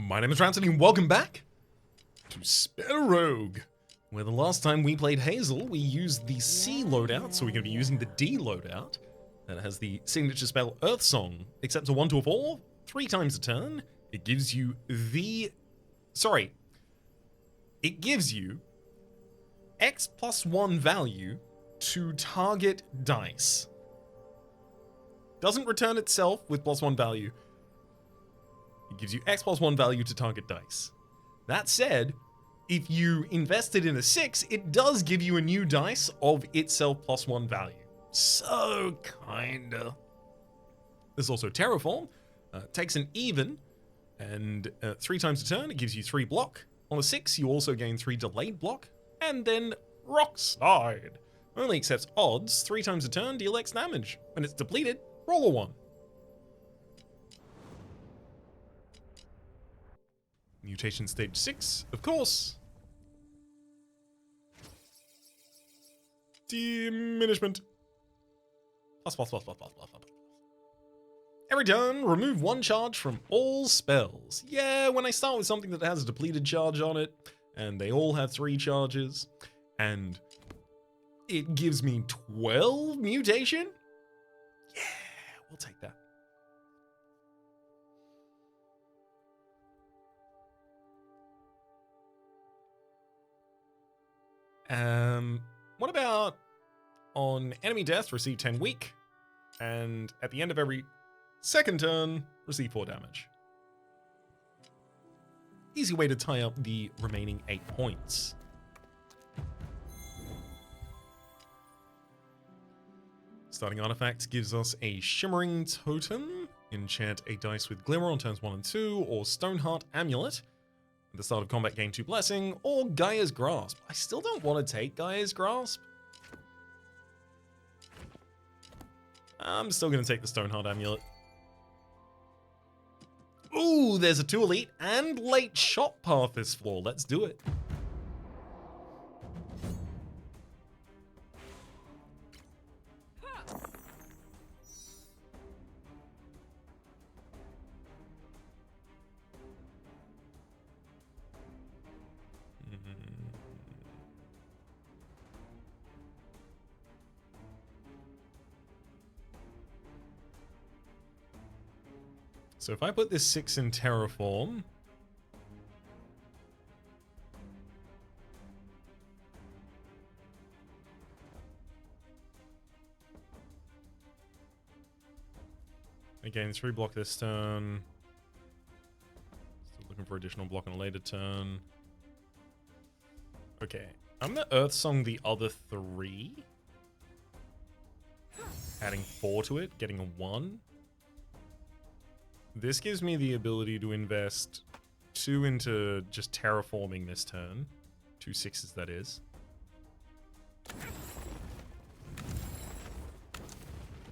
My name is Rhapsody and welcome back to SpellRogue, where the last time we played Hazel, we used the C loadout, so we're going to be using the D loadout. That has the signature spell Earth Song, accepts a 1 to a 4, 3 times a turn. It gives you it gives you X plus 1 value to target dice. Doesn't return itself with plus 1 value. It gives you X plus 1 value to target dice. That said, if you invested in a 6, it does give you a new dice of itself plus 1 value. So, kinda. There's also Terraform. Takes an even, and 3 times a turn, it gives you 3 block. On a 6, you also gain 3 delayed block. And then Rock Slide. Only accepts odds. 3 times a turn, deal X damage. When it's depleted, roll a 1. Mutation stage 6, of course. Diminishment. Plus. Every turn, remove 1 charge from all spells. Yeah, when I start with something that has a depleted charge on it, and they all have 3 charges, and it gives me 12 mutation? Yeah, we'll take that. What about on enemy death, receive 10 weak, and at the end of every second turn, receive 4 damage. Easy way to tie up the remaining 8 points. Starting artifact gives us a Shimmering Totem, enchant a dice with Glimmer on turns 1 and 2, or Stoneheart Amulet. At the start of combat, gain 2 Blessing, or Gaia's Grasp. I still don't want to take Gaia's Grasp. I'm still going to take the Stoneheart Amulet. Ooh, there's a 2 elite and late shot path this floor. Let's do it. So if I put this 6 in Terraform, again, 3 block this turn. Still looking for additional block on a later turn. Okay, I'm gonna Earth Song the other 3. Adding 4 to it, getting a 1. This gives me the ability to invest 2 into just terraforming this turn. 2 6s, that is.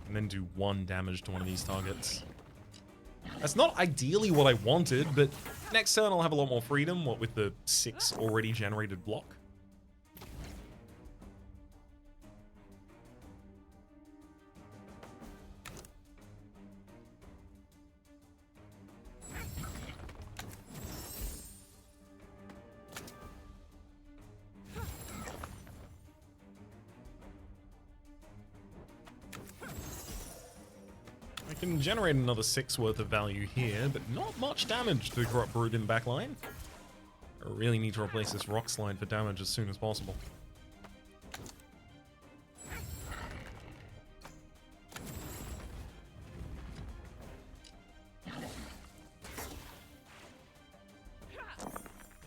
And then do 1 damage to one of these targets. That's not ideally what I wanted, but next turn I'll have a lot more freedom, what with the 6 already generated block. I can generate another 6 worth of value here, but not much damage to the Corrupt Brute in the back line. I really need to replace this Rock Slide for damage as soon as possible.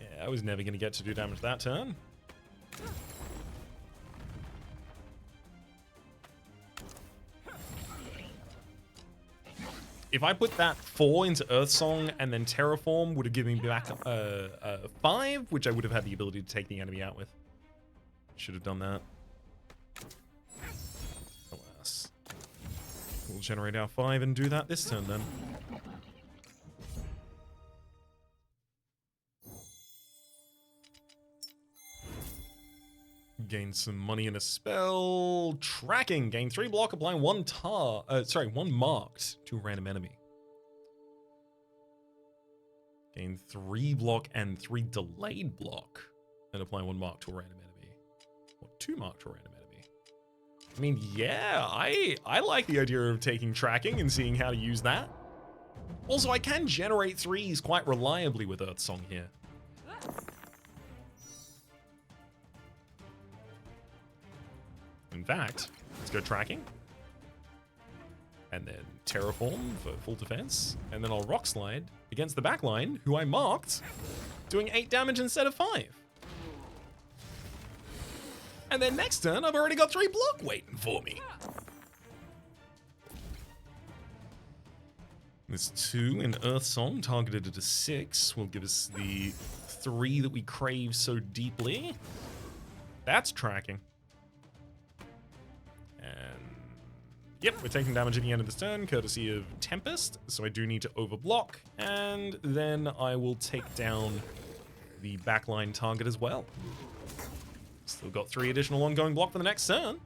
Yeah, I was never going to get to do damage that turn. If I put that 4 into Earth Song and then Terraform, would have given me back 5, which I would have had the ability to take the enemy out with. Should have done that. Alas. We'll generate our 5 and do that this turn then. Gain some money in a spell. Tracking. Gain 3 block, apply 1 marked to a random enemy. Gain 3 block and 3 delayed block. And apply 1 mark to a random enemy. Or 2 mark to a random enemy. I mean, yeah, I like the idea of taking tracking and seeing how to use that. Also, I can generate 3s quite reliably with Earth Song here. In fact, let's go tracking. And then Terraform for full defense. And then I'll Rock Slide against the backline, who I marked, doing 8 damage instead of 5. And then next turn, I've already got 3 block waiting for me. This 2 in Earth Song, targeted at a 6, will give us the 3 that we crave so deeply. That's tracking. And yep, we're taking damage at the end of this turn, courtesy of Tempest, so I do need to overblock, and then I will take down the backline target as well. Still got 3 additional ongoing block for the next turn.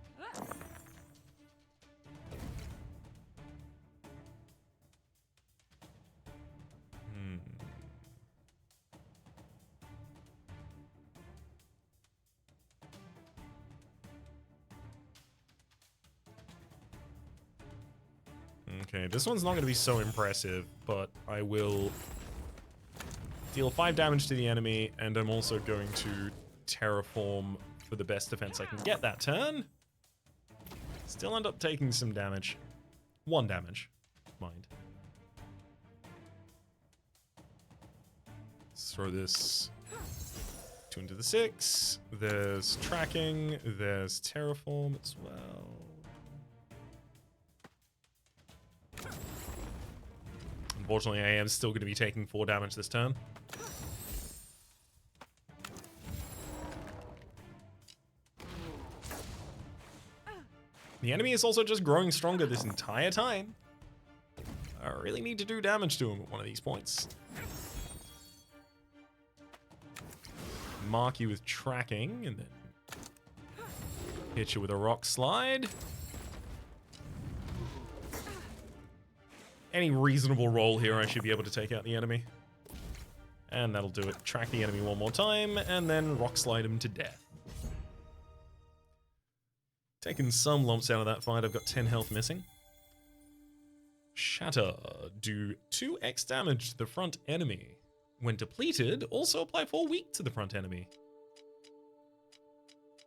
Okay, this one's not going to be so impressive, but I will deal 5 damage to the enemy, and I'm also going to Terraform for the best defense I can get that turn. Still end up taking some damage. 1 damage, mind. Let's throw this 2 into the 6. There's tracking. There's Terraform as well. Unfortunately, I am still going to be taking 4 damage this turn. The enemy is also just growing stronger this entire time. I really need to do damage to him at one of these points. Mark you with tracking, and then hit you with a rock slide. Any reasonable roll here, I should be able to take out the enemy. And that'll do it. Track the enemy one more time, and then rock slide him to death. Taking some lumps out of that fight. I've got 10 health missing. Shatter. Do 2x damage to the front enemy. When depleted, also apply 4 weak to the front enemy.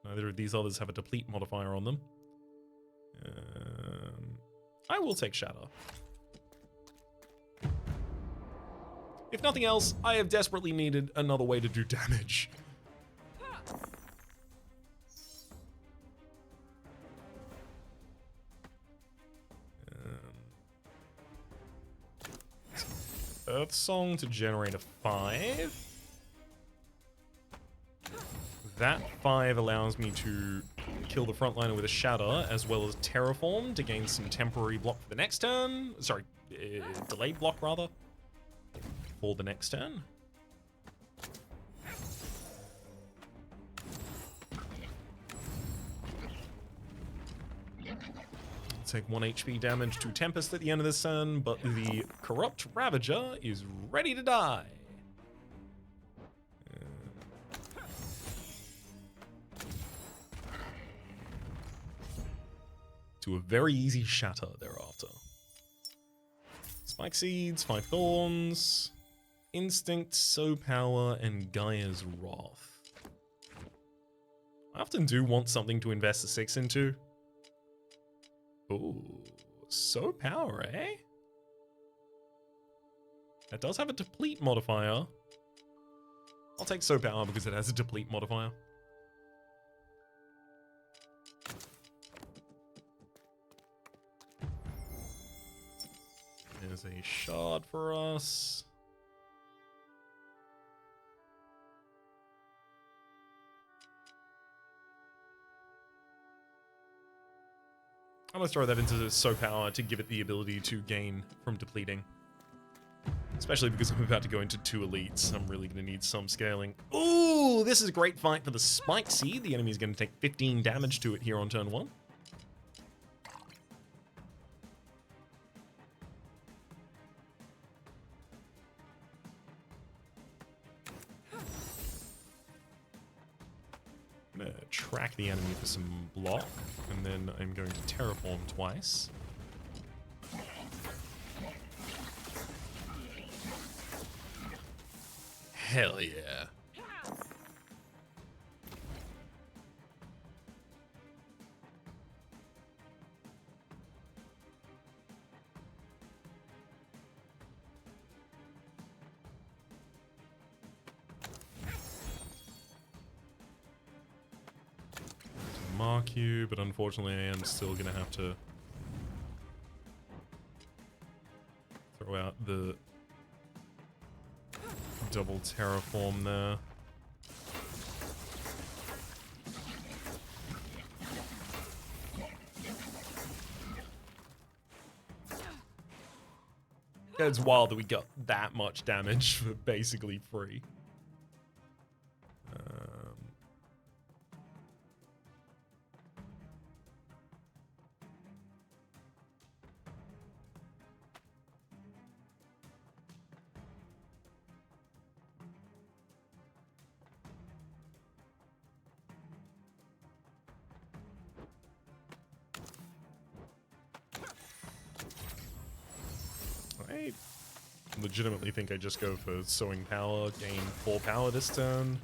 Neither of these others have a deplete modifier on them. I will take Shatter. If nothing else, I have desperately needed another way to do damage. Earth Song to generate a 5. That 5 allows me to kill the frontliner with a Shatter, as well as Terraform to gain some temporary block for the next turn. Sorry, delayed block rather. For the next turn. Take 1 HP damage to Tempest at the end of this turn, but the Corrupt Ravager is ready to die. To a very easy Shatter thereafter. Spike Seeds, 5 Thorns, Instinct, Soul Power, and Gaia's Wrath. I often do want something to invest a 6 into. Ooh, Soul Power, eh? That does have a deplete modifier. I'll take Soul Power because it has a deplete modifier. There's a shard for us. I'm going to throw that into the Soul Power to give it the ability to gain from depleting. Especially because I'm about to go into 2 elites. I'm really going to need some scaling. Ooh, this is a great fight for the Spike Seed. The enemy is going to take 15 damage to it here on turn 1. track the enemy for some block, and then I'm going to terraform twice. Hell yeah. Mark you, but unfortunately I am still gonna have to throw out the double terraform there. It's wild that we got that much damage for basically free. I legitimately think I just go for sowing power, gain 4 power this turn,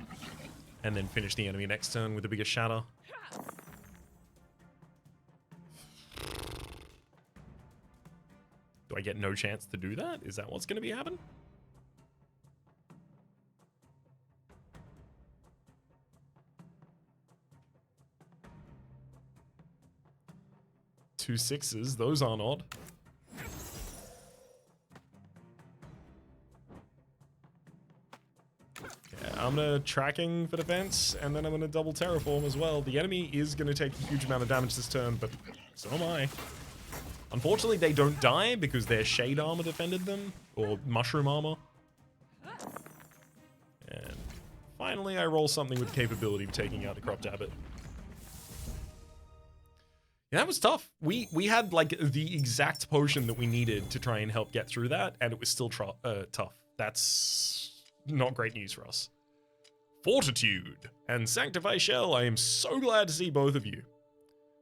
and then finish the enemy next turn with a bigger shatter. Do I get no chance to do that? Is that what's going to be happening? Two 6s, those aren't odd. I'm gonna tracking for defense, and then I'm gonna double terraform as well. The enemy is gonna take a huge amount of damage this turn, but so am I. Unfortunately, they don't die because their shade armor defended them, or mushroom armor. And finally, I roll something with the capability of taking out the Cropped Abbot. Yeah, that was tough. We had like the exact potion that we needed to try and help get through that, and it was still tough. That's not great news for us. Fortitude and Sanctify Shell. I am so glad to see both of you.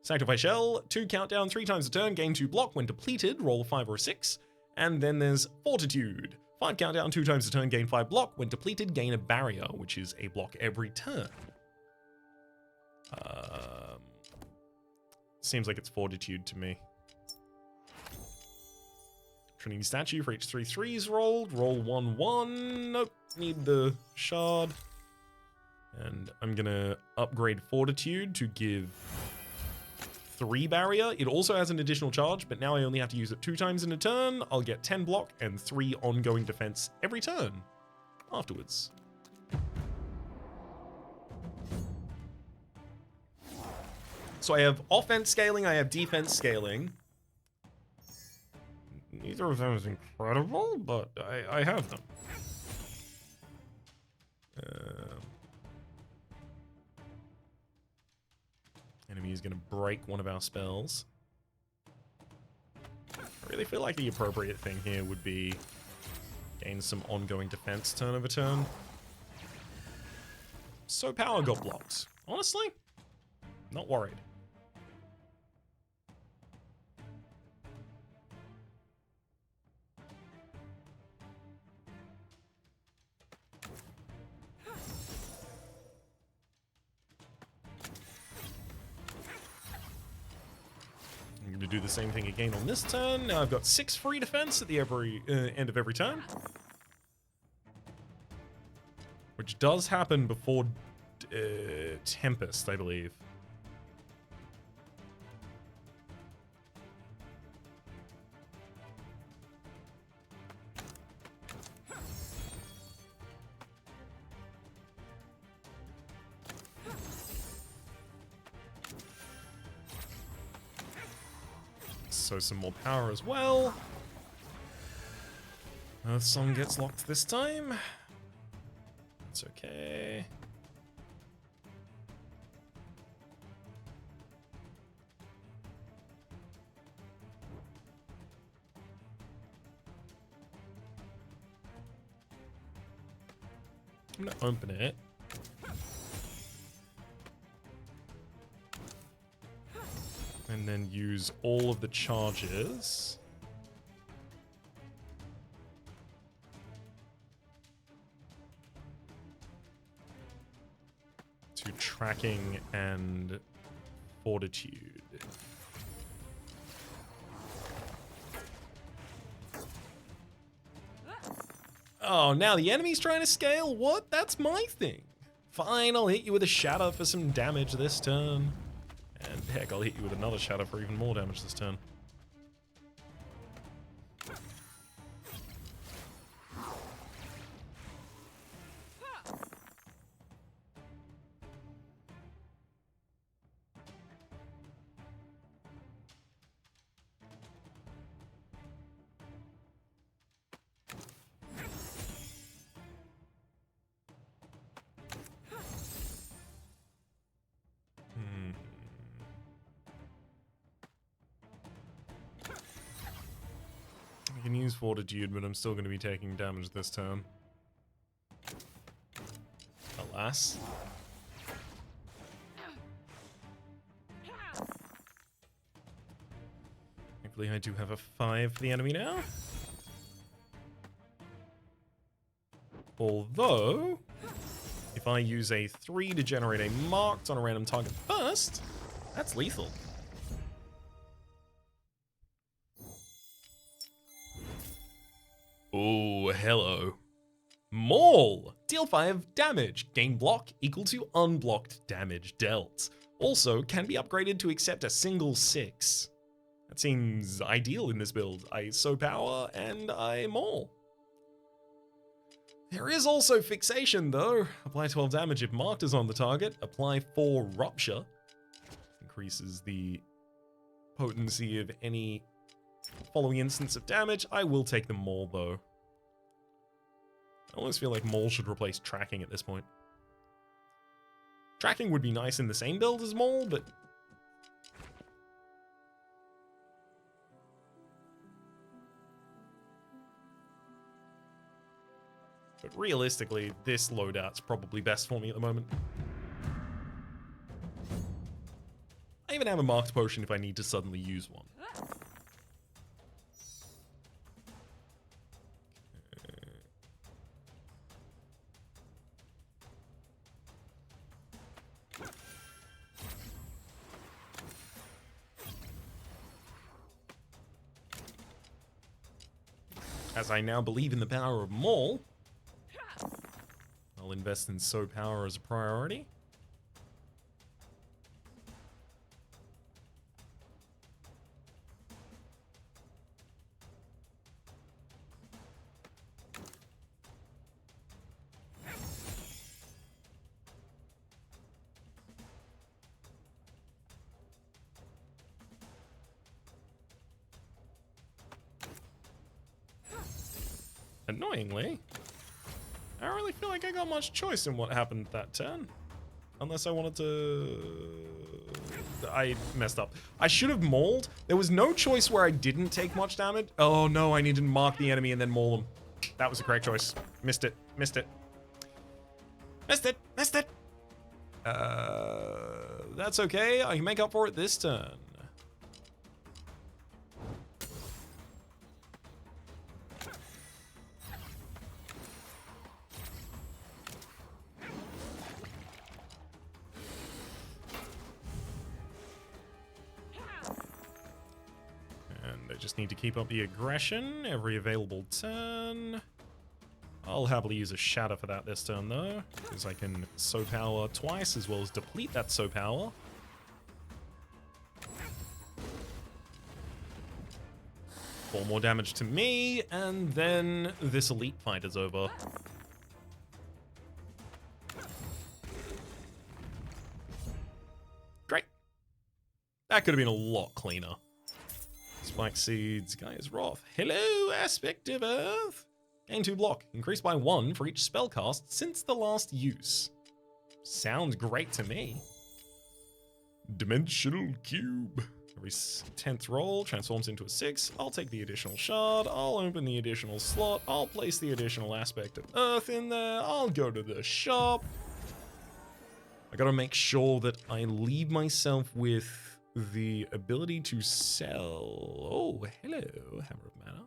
Sanctify Shell, 2 countdown 3 times a turn, gain 2 block when depleted, roll a 5 or a 6. And then there's Fortitude, 5 countdown 2 times a turn, gain 5 block when depleted, gain a barrier, which is a block every turn. Seems like it's Fortitude to me. Trinity Statue for each 3 3s rolled, roll 1 1. Nope, need the shard. And I'm gonna upgrade Fortitude to give 3 barrier. It also has an additional charge, but now I only have to use it 2 times in a turn. I'll get 10 block and 3 ongoing defense every turn afterwards. So I have offense scaling, I have defense scaling. Neither of them is incredible, but I have them. Enemy is going to break one of our spells. I really feel like the appropriate thing here would be gain some ongoing defense turn over turn. So power got blocked. Honestly, not worried. I'm going to do the same thing again on this turn. Now I've got 6 free defense at the end of every turn. Which does happen before Tempest, I believe. So some more power as well. Earth Song gets locked this time. It's okay. I'm gonna open it. And then use all of the charges. To tracking and fortitude. Oh, now the enemy's trying to scale? What? That's my thing. Fine, I'll hit you with a shatter for some damage this turn. And heck, I'll hit you with another shatter for even more damage this turn. I can use fortitude, but I'm still going to be taking damage this turn. Alas. Thankfully, I do have a 5 for the enemy now. Although, if I use a 3 to generate a marked on a random target first, that's lethal. Oh, hello. Maul! Deal 5 damage. Gain block equal to unblocked damage dealt. Also, can be upgraded to accept a single 6. That seems ideal in this build. I sow power and I maul. There is also fixation though. Apply 12 damage if marked is on the target. Apply 4 rupture. Increases the potency of any following instance of damage. I will take the maul though. I almost feel like maul should replace tracking at this point. Tracking would be nice in the same build as maul, but realistically, this loadout's probably best for me at the moment. I even have a marked potion if I need to suddenly use one. As I now believe in the power of maul, I'll invest in sow power as a priority. Annoyingly, I don't really feel like I got much choice in what happened that turn. Unless I wanted to... I messed up. I should have mauled. There was no choice where I didn't take much damage. Oh no, I needed to mark the enemy and then maul them. That was the correct choice. Missed it. Missed it. Missed it. Missed it. That's okay. I can make up for it this turn. Just need to keep up the aggression every available turn. I'll happily use a shatter for that this turn though, because I can sow power twice as well as deplete that sow power. Four more damage to me, and then this elite fight is over. Great. That could have been a lot cleaner. Spike Seeds, Gaia's Wrath. Hello, Aspect of Earth. Gain 2 block, increased by 1 for each spell cast since the last use. Sounds great to me. Dimensional Cube. Every 10th roll transforms into a 6. I'll take the additional shard. I'll open the additional slot. I'll place the additional Aspect of Earth in there. I'll go to the shop. I gotta make sure that I leave myself with the ability to sell. Oh, hello, Hammer of Mana.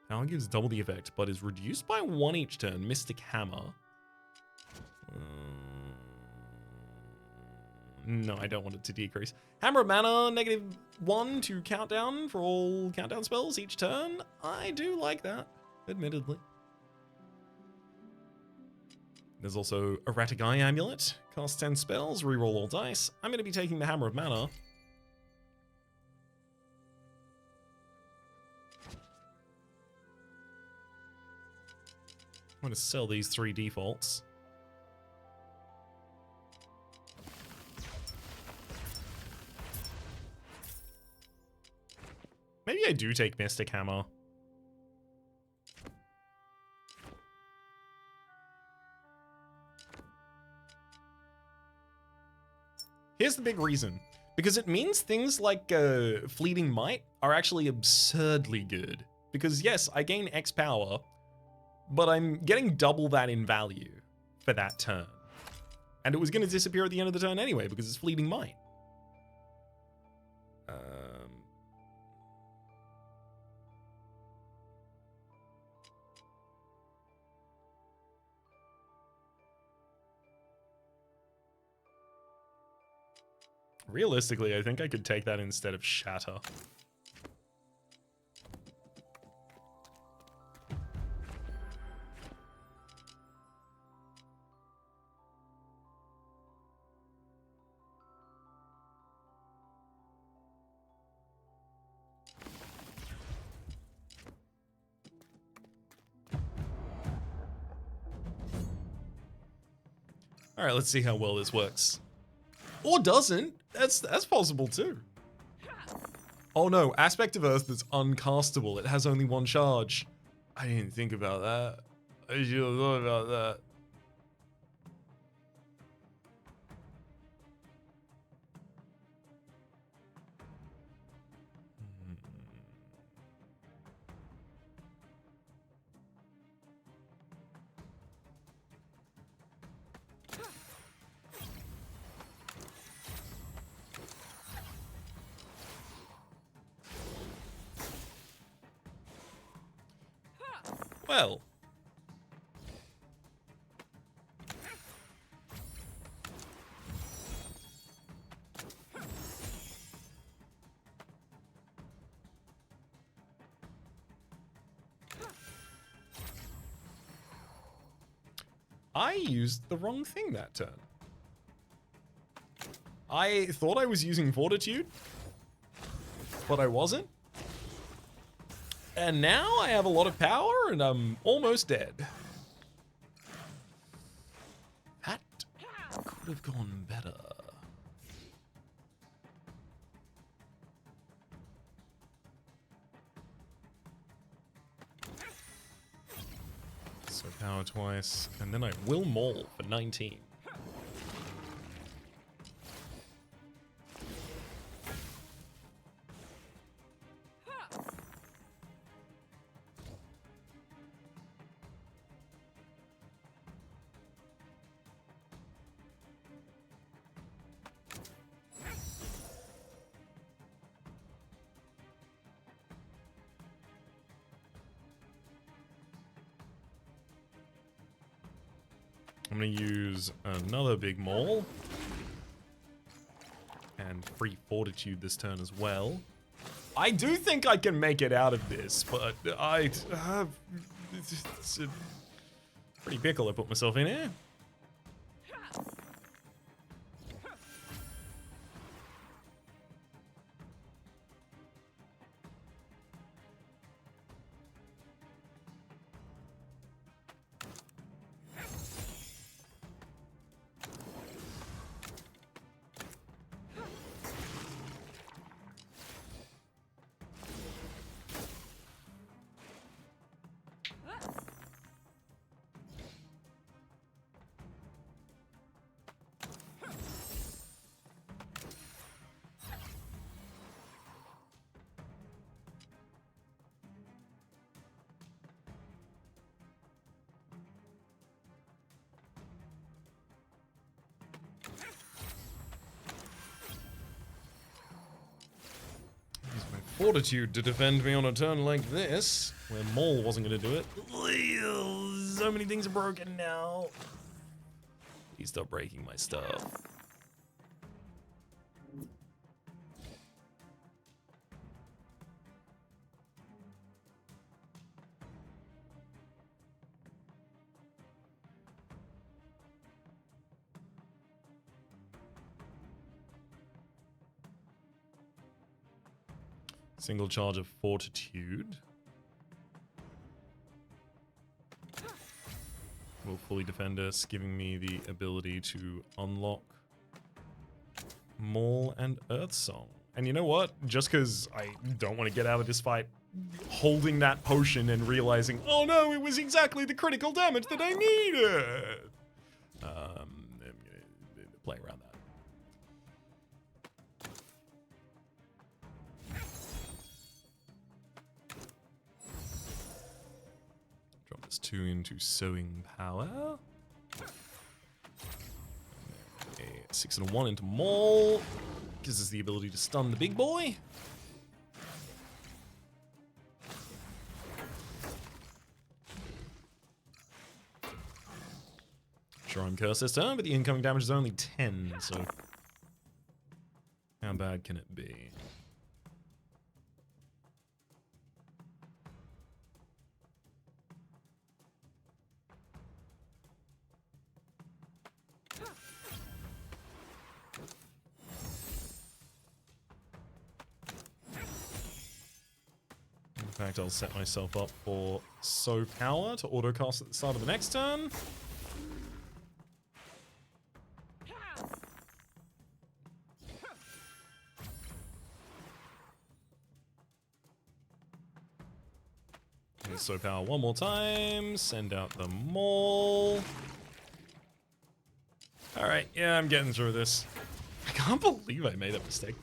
Power gives double the effect, but is reduced by 1 each turn. Mystic Hammer. No, I don't want it to decrease. Hammer of Mana, -1 to countdown for all countdown spells each turn. I do like that, admittedly. There's also Erratic Eye Amulet. Cast 10 spells, reroll all dice. I'm going to be taking the Hammer of Mana. I'm going to sell these 3 defaults. Maybe I do take Mystic Hammer. Here's the big reason. Because it means things like Fleeting Might are actually absurdly good. Because yes, I gain X power, but I'm getting double that in value for that turn. And it was going to disappear at the end of the turn anyway, because it's Fleeting Might. Realistically, I think I could take that instead of Shatter. All right, let's see how well this works. Or doesn't. That's possible too. Oh no, Aspect of Earth that's uncastable. It has only 1 charge. I didn't think about that. I should have thought about that. Well. I used the wrong thing that turn. I thought I was using Fortitude, but I wasn't. And now I have a lot of power and I'm almost dead. That could have gone better. So power twice, and then I will maul for 19. I'm going to use another big maul. And free Fortitude this turn as well. I do think I can make it out of this, but it's a pretty pickle I put myself in here. fortitude to defend me on a turn like this, where Maul wasn't going to do it. So many things are broken now. Please stop breaking my stuff. Single charge of fortitude. Will fully defend us, giving me the ability to unlock Maul and Earth Song. And you know what? Just because I don't want to get out of this fight holding that potion and realizing, oh no, it was exactly the critical damage that I needed. I'm gonna play around that. Drop this 2 into Sowing Power. A 6 and a 1 into Maul. Gives us the ability to stun the big boy. Sure, I'm cursed this turn, but the incoming damage is only 10, so how bad can it be? In fact, I'll set myself up for Sow Power to autocast at the start of the next turn. Sow Power one more time. Send out the Maul. Alright, yeah, I'm getting through this. I can't believe I made that mistake,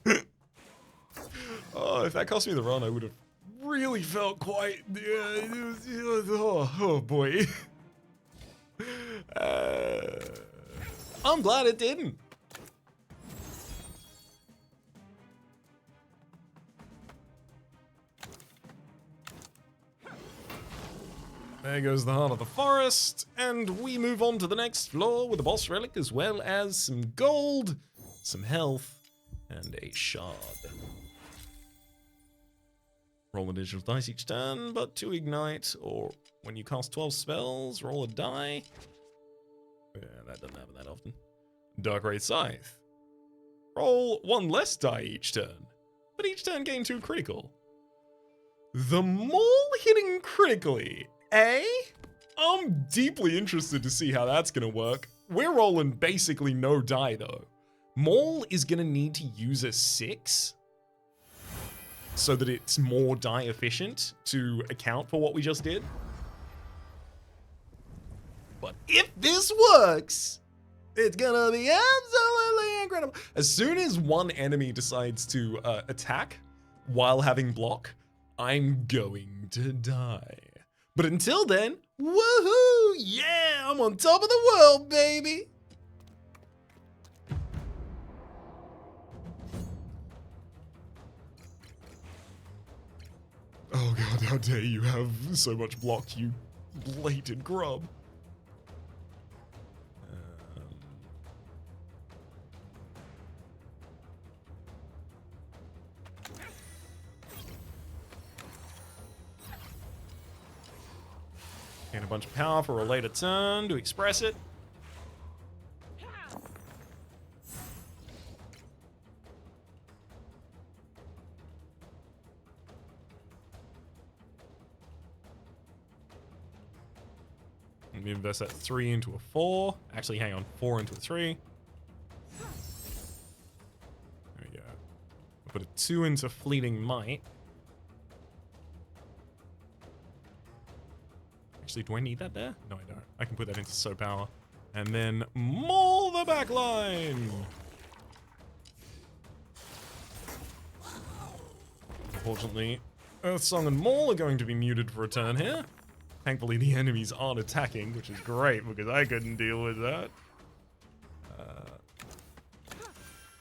though. Oh, if that cost me the run, I would have really felt quite... oh boy. I'm glad it didn't. There goes the heart of the forest, and we move on to the next floor with a boss relic as well as some gold, some health, and a shard. Roll a digital dice each turn, but to ignite, or when you cast 12 spells, roll a die. Yeah, that doesn't happen that often. Dark Wraith Scythe. Roll 1 less die each turn, but each turn gain 2 critical. The Maul hitting critically. I'm deeply interested to see how that's gonna work. We're rolling basically no die though. Maul is gonna need to use a 6 so that it's more die efficient to account for what we just did. But if this works, it's gonna be absolutely incredible. As soon as one enemy decides to attack while having block, I'm going to die. But until then, woohoo! Yeah, I'm on top of the world, baby! Oh god, how dare you have so much block, you blatant grub. And a bunch of power for a later turn to express it. Let me invest that 3 into a 4. Actually, hang on, 4 into a 3. There we go. I'll put a 2 into Fleeting Might. Actually, do I need that there? No, I don't. I can put that into Sow Power. And then Maul the backline! Unfortunately, Earth Song and Maul are going to be muted for a turn here. Thankfully, the enemies aren't attacking, which is great because I couldn't deal with that.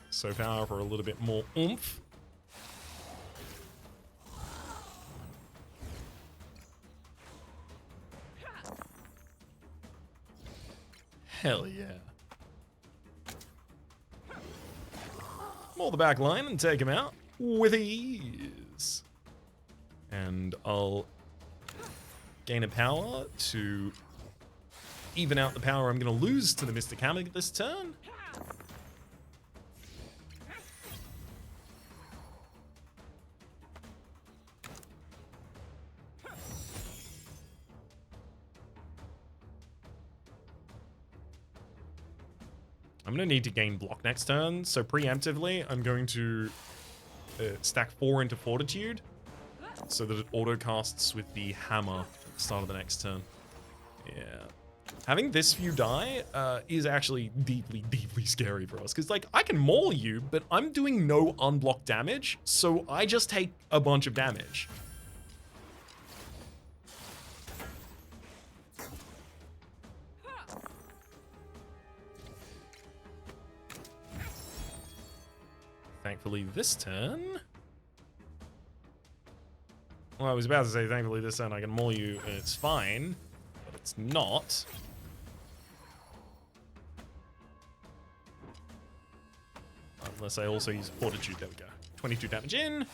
Sow Power for a little bit more oomph. Hell yeah. Maul the back line and take him out with ease. And I'll gain a power to even out the power I'm going to lose to the Mystic Hammer this turn. I'm going to need to gain block next turn, so preemptively, I'm going to stack 4 into Fortitude so that it auto-casts with the hammer at the start of the next turn. Yeah. Having this few die is actually deeply, deeply scary for us, because, like, I can maul you, but I'm doing no unblocked damage, so I just take a bunch of damage. Thankfully this turn... Well, I was about to say thankfully this turn I can maul you and it's fine, but it's not. Unless I also use Fortitude, there we go. 22 damage in.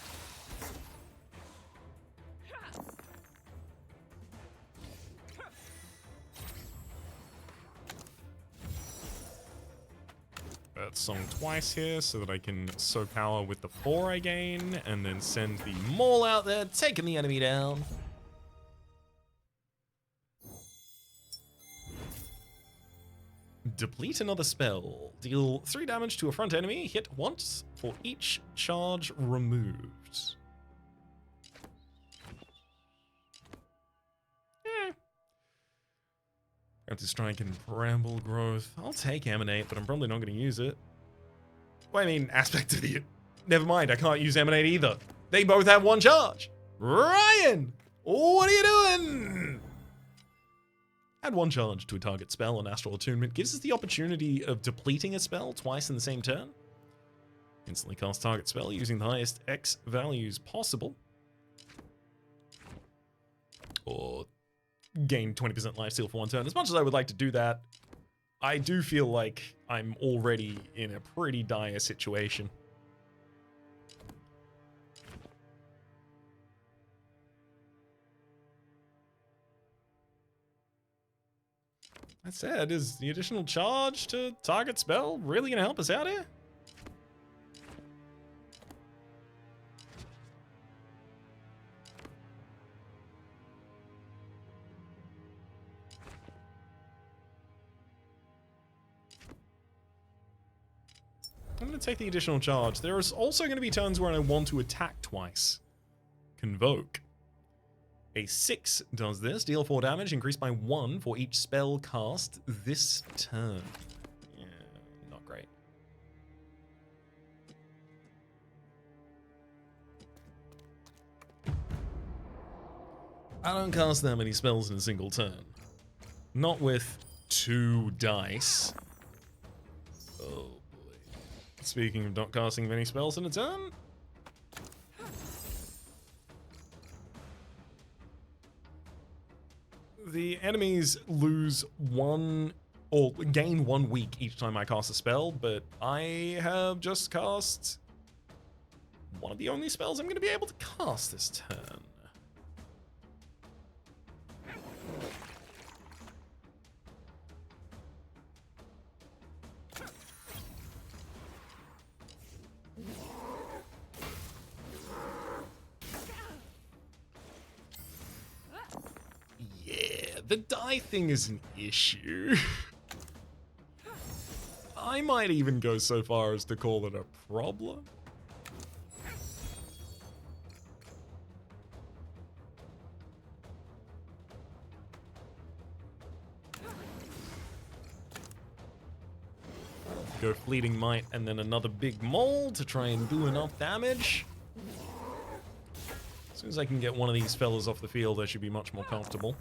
Song twice here so that I can soak power with the 4 I gain and then send the maul out there, taking the enemy down. Deplete another spell. Deal 3 damage to a front enemy, hit once for each charge removed. Raptor Strike and Bramble Growth. I'll take Emanate, but I'm probably not going to use it. Well, I mean, Aspect of the... Never mind, I can't use Emanate either. They both have 1 charge. Ryan! What are you doing? Add 1 charge to a target spell on Astral Attunement. Gives us the opportunity of depleting a spell twice in the same turn. Instantly cast target spell using the highest X values possible. Or... gain 20% lifesteal for 1 turn. As much as I would like to do that, I do feel like I'm already in a pretty dire situation. That said, is the additional charge to target spell really going to help us out here? I'm going to take the additional charge. There is also going to be turns where I want to attack twice. Convoke. A 6 does this. Deal 4 damage, increased by 1 for each spell cast this turn. Yeah, not great. I don't cast that many spells in a single turn. Not with 2 dice. Oh. Speaking of not casting many spells in a turn. The enemies lose 1 or gain 1 week each time I cast a spell, but I have just cast one of the only spells I'm going to be able to cast this turn. The die thing is an issue. I might even go so far as to call it a problem. Go Fleeting Might and then another big maul to try and do enough damage. As soon as I can get one of these fellas off the field, I should be much more comfortable.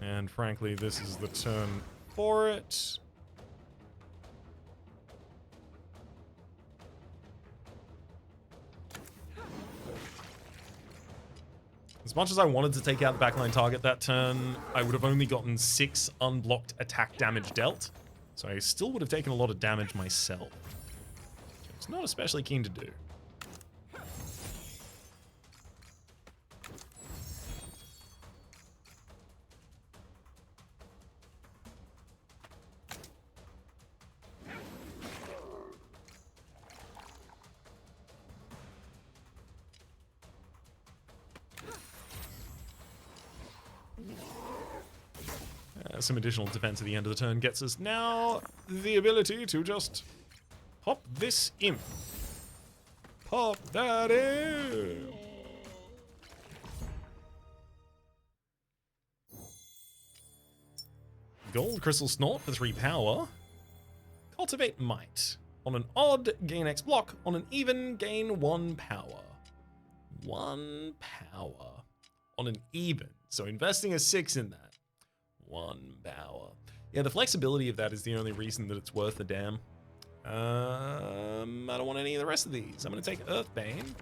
And frankly, this is the turn for it. As much as I wanted to take out the backline target that turn, I would have only gotten 6 unblocked attack damage dealt. So I still would have taken a lot of damage myself. It's not especially keen to do. Some additional defense at the end of the turn gets us now the ability to just pop this imp. Pop that imp. Gold Crystal Snort for 3 power. Cultivate Might. On an odd, gain X block. On an even, gain 1 power. 1 power. On an even. So investing a 6 in that. 1 power. Yeah, the flexibility of that is the only reason that it's worth the damn. I don't want any of the rest of these. I'm going to take Earthbane.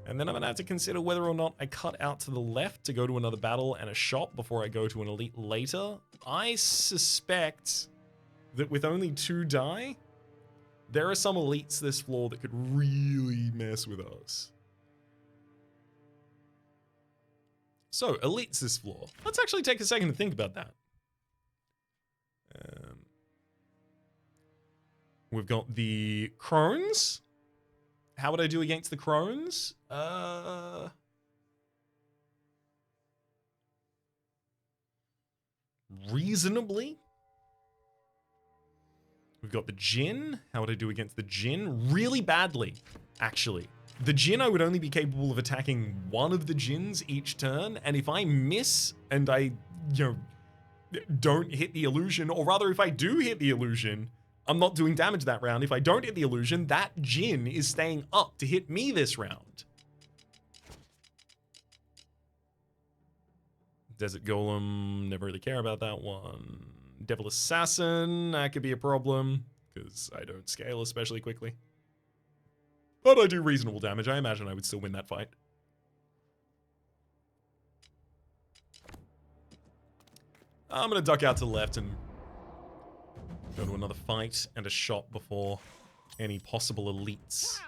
And then I'm going to have to consider whether or not I cut out to the left to go to another battle and a shop before I go to an elite later. I suspect that with only 2 die, there are some elites this floor that could really mess with us. So, elites this floor. Let's actually take a second to think about that. We've got the Crones. How would I do against the Crones? Reasonably. We've got the Djinn. How would I do against the Djinn? Really badly, actually. The Djinn, I would only be capable of attacking one of the Djinns each turn, and if I miss and I, don't hit the illusion, or rather if I do hit the illusion, I'm not doing damage that round. If I don't hit the illusion, that Djinn is staying up to hit me this round. Desert Golem, never really care about that one. Devil Assassin, that could be a problem, because I don't scale especially quickly. But I do reasonable damage. I imagine I would still win that fight. I'm going to duck out to the left and go to another fight and a shop before any possible elites.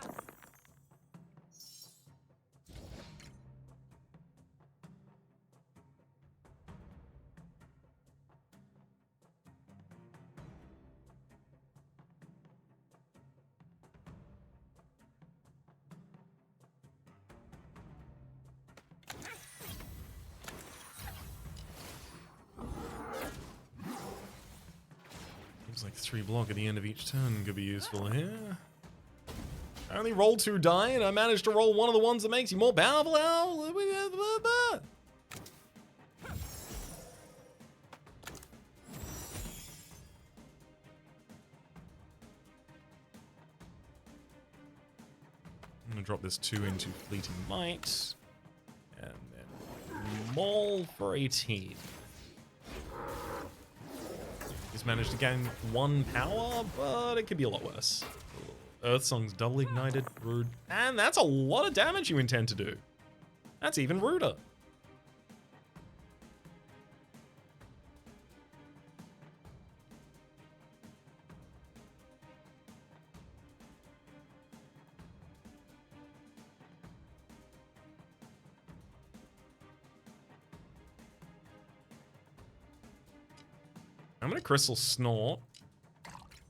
Like 3 block at the end of each turn could be useful here. I only rolled 2 die and I managed to roll one of the ones that makes you more powerful. I'm gonna drop this 2 into Fleeting Might. And then Maul for 18. He's managed to gain 1 power, but it could be a lot worse. Earth Song's double ignited, rude. And that's a lot of damage you intend to do. That's even ruder. I'm going to Crystal Snort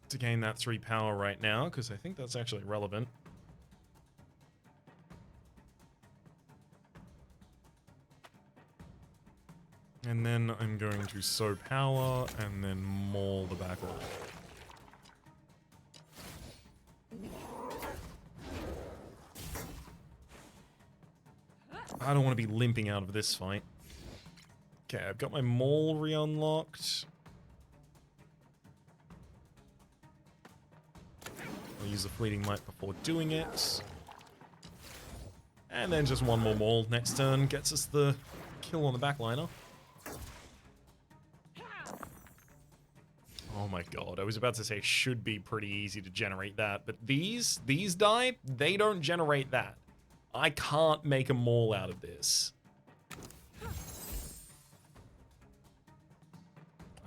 to gain that 3 power right now, because I think that's actually relevant. And then I'm going to sow power and then maul the back wall. I don't want to be limping out of this fight. Okay, I've got my maul re-unlocked. I'll use the Fleeting Might before doing it. And then just one more maul next turn gets us the kill on the backliner. Oh my god, I was about to say should be pretty easy to generate that, but these die, they don't generate that. I can't make a maul out of this.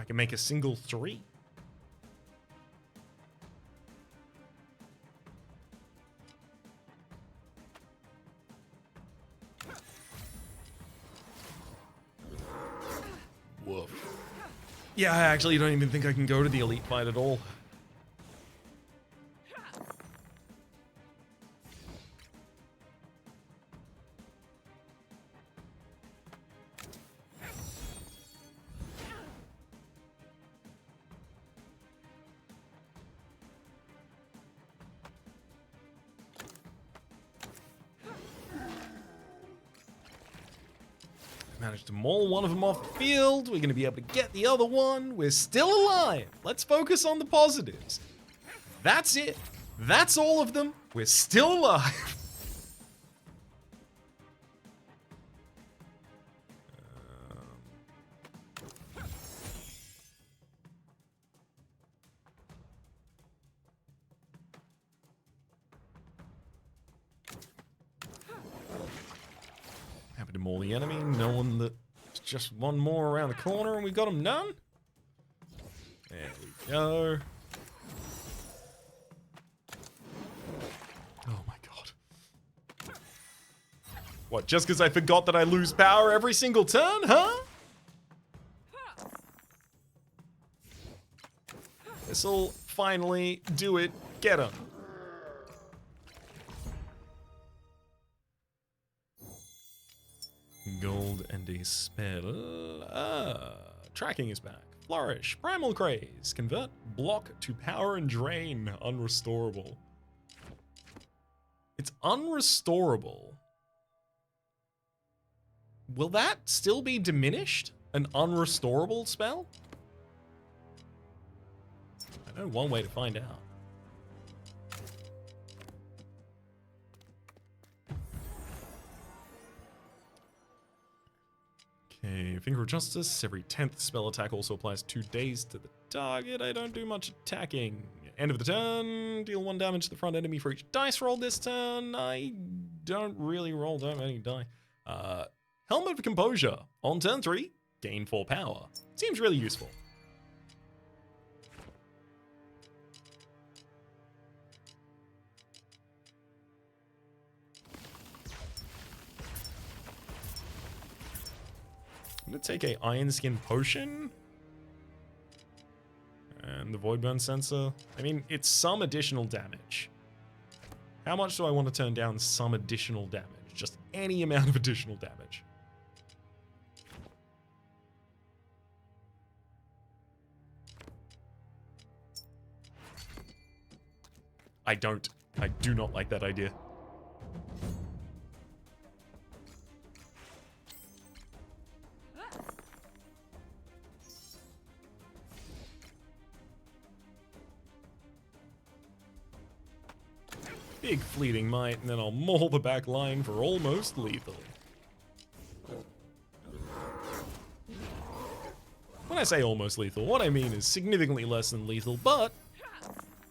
can make a single 3. Woof. Yeah, I actually don't even think I can go to the elite fight at all. Managed to maul one of them off the field. We're going to be able to get the other one. We're still alive. Let's focus on the positives. That's it. That's all of them. We're still alive. Happy to maul the enemy, knowing that it's just one more around the corner and we got him done. There we go. Oh my god. What, just because I forgot that I lose power every single turn, huh? This'll finally do it. Get him. Gold and a spell. Tracking is back. Flourish. Primal Craze. Convert. Block to power and drain. Unrestorable. It's unrestorable. Will that still be diminished? An unrestorable spell? I know one way to find out. Okay, Finger of Justice. Every 10th spell attack also applies 2 days to the target. I don't do much attacking. End of the turn. Deal 1 damage to the front enemy for each dice roll this turn. I don't really roll that many die. Helmet of Composure. On turn 3, gain 4 power. Seems really useful. I'm gonna take a Iron Skin Potion. And the Void Burn Sensor. I mean, it's some additional damage. How much do I want to turn down some additional damage? Just any amount of additional damage. I do not like that idea. Big fleeting might, and then I'll maul the back line for almost lethal. When I say almost lethal, what I mean is significantly less than lethal, but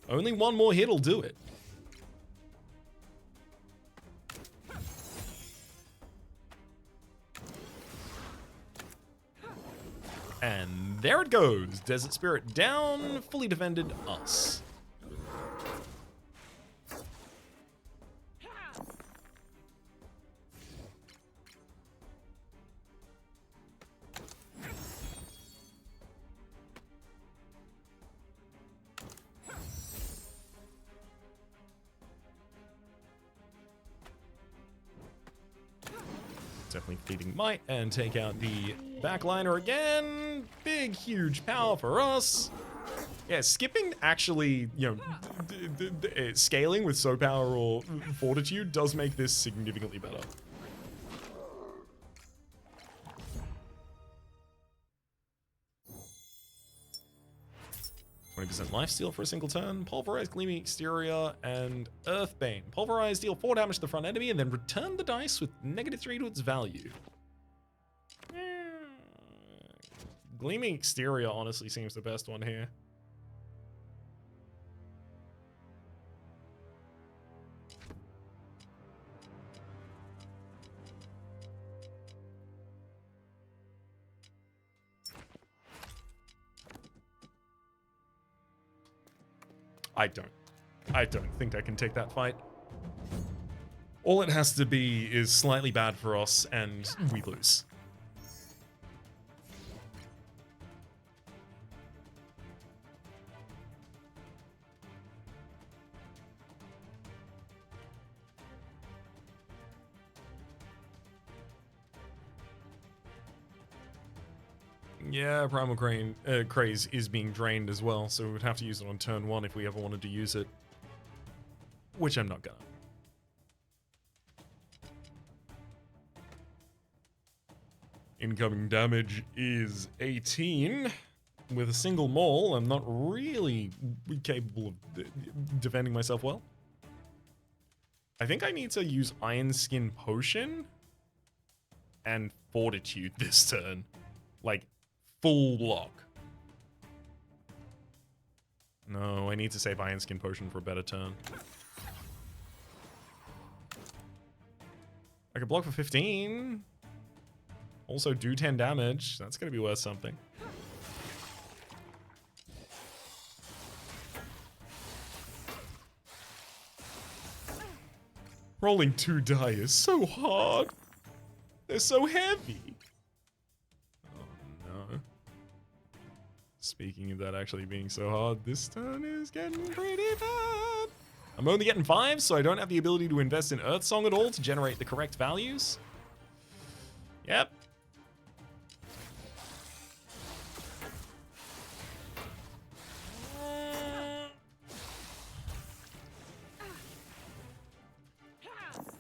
only one more hit will do it. And there it goes. Desert Spirit down, fully defended us. Definitely fleeting might and take out the backliner again. Big, huge power for us. Yeah, skipping actually, you know, scaling with Soul Power or Fortitude does make this significantly better. 20% lifesteal for a single turn, Pulverize Gleaming Exterior, and Earthbane. Pulverize, deal 4 damage to the front enemy, and then return the dice with -3 to its value. Gleaming Exterior honestly seems the best one here. I don't think I can take that fight. All it has to be is slightly bad for us, and we lose. Yeah, Primal Craze is being drained as well, so we would have to use it on turn 1 if we ever wanted to use it. Which I'm not gonna. Incoming damage is 18. With a single maul, I'm not really capable of defending myself well. I think I need to use Iron Skin Potion and Fortitude this turn. Like, full block. No, I need to save Iron Skin Potion for a better turn. I could block for 15. Also do 10 damage. That's going to be worth something. Rolling 2 die is so hard. They're so heavy. Oh no. Speaking of that actually being so hard, this turn is getting pretty bad. I'm only getting 5, so I don't have the ability to invest in Earth Song at all to generate the correct values. Yep.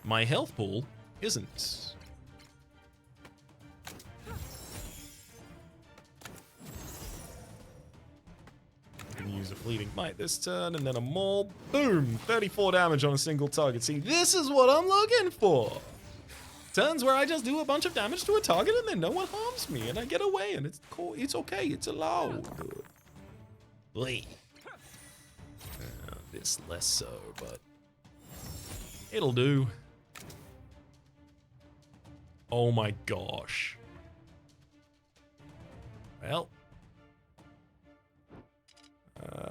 My health pool isn't. I can use a fleeting might this turn and then a maul. Boom! 34 damage on a single target. See, this is what I'm looking for. Turns where I just do a bunch of damage to a target and then no one harms me and I get away and it's cool. It's okay. It's allowed. This less so, but it'll do. Oh my gosh. Well.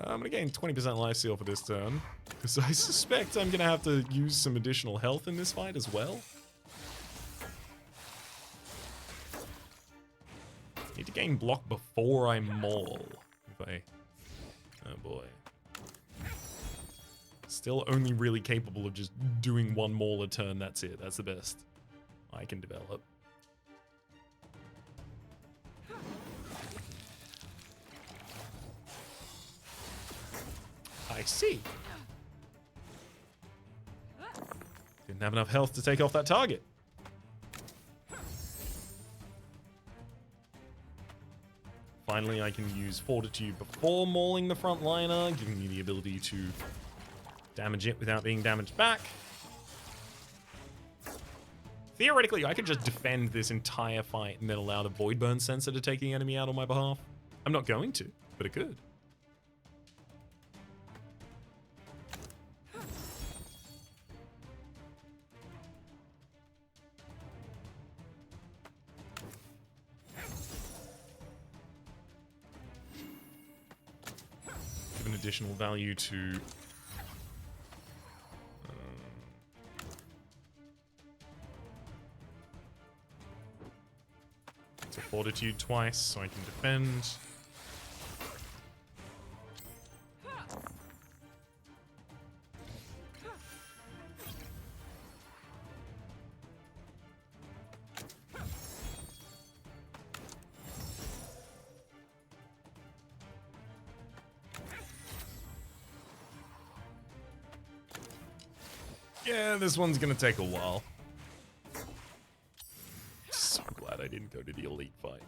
I'm going to gain 20% lifesteal for this turn. Because I suspect I'm going to have to use some additional health in this fight as well. Need to gain block before I maul. If I... Oh boy. Still only really capable of just doing one maul a turn. That's it. That's the best I can develop. I see. Didn't have enough health to take off that target. Finally, I can use Fortitude before mauling the frontliner, giving me the ability to damage it without being damaged back. Theoretically, I could just defend this entire fight and then allow the Void Burn Sensor to take the enemy out on my behalf. I'm not going to, but it could. Give an additional value to... Fortitude twice, so I can defend. Yeah, this one's gonna take a while. So glad I didn't go to the elite fight.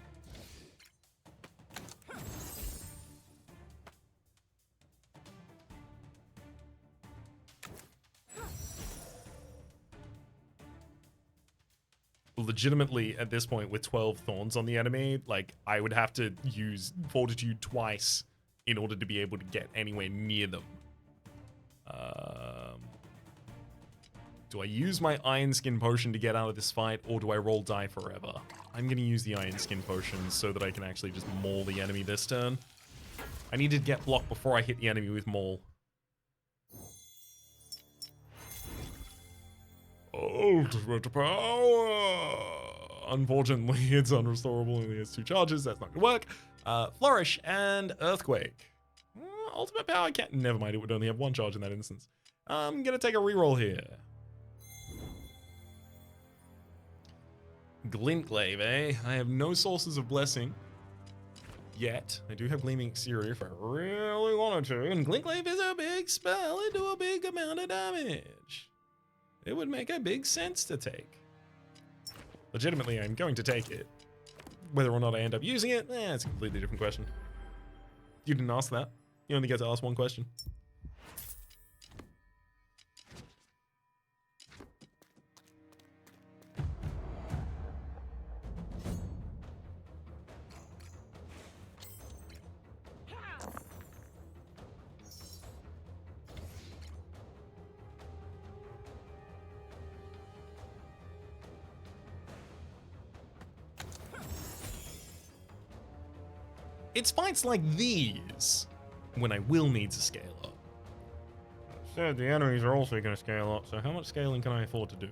Legitimately, at this point, with 12 thorns on the enemy, like, I would have to use Fortitude twice in order to be able to get anywhere near them. Do I use my Iron Skin Potion to get out of this fight, or do I roll die forever? I'm going to use the Iron Skin Potion so that I can actually just maul the enemy this turn. I need to get blocked before I hit the enemy with maul. ultimate power. Unfortunately, it's unrestorable. It only has 2 charges. That's not gonna work. Flourish and Earthquake. Ultimate power can't. Never mind. It would only have 1 charge in that instance. I'm gonna take a reroll here. Glintglaive, eh? I have no sources of blessing yet. I do have Gleaming Exterior if I really wanted to. And Glintglaive is a big spell. It do a big amount of damage. It would make a big sense to take. Legitimately, I'm going to take it. Whether or not I end up using it, it's a completely different question. You didn't ask that. You only get to ask 1 question. It's fights like these when I will need to scale up. So the enemies are also going to scale up, so how much scaling can I afford to do?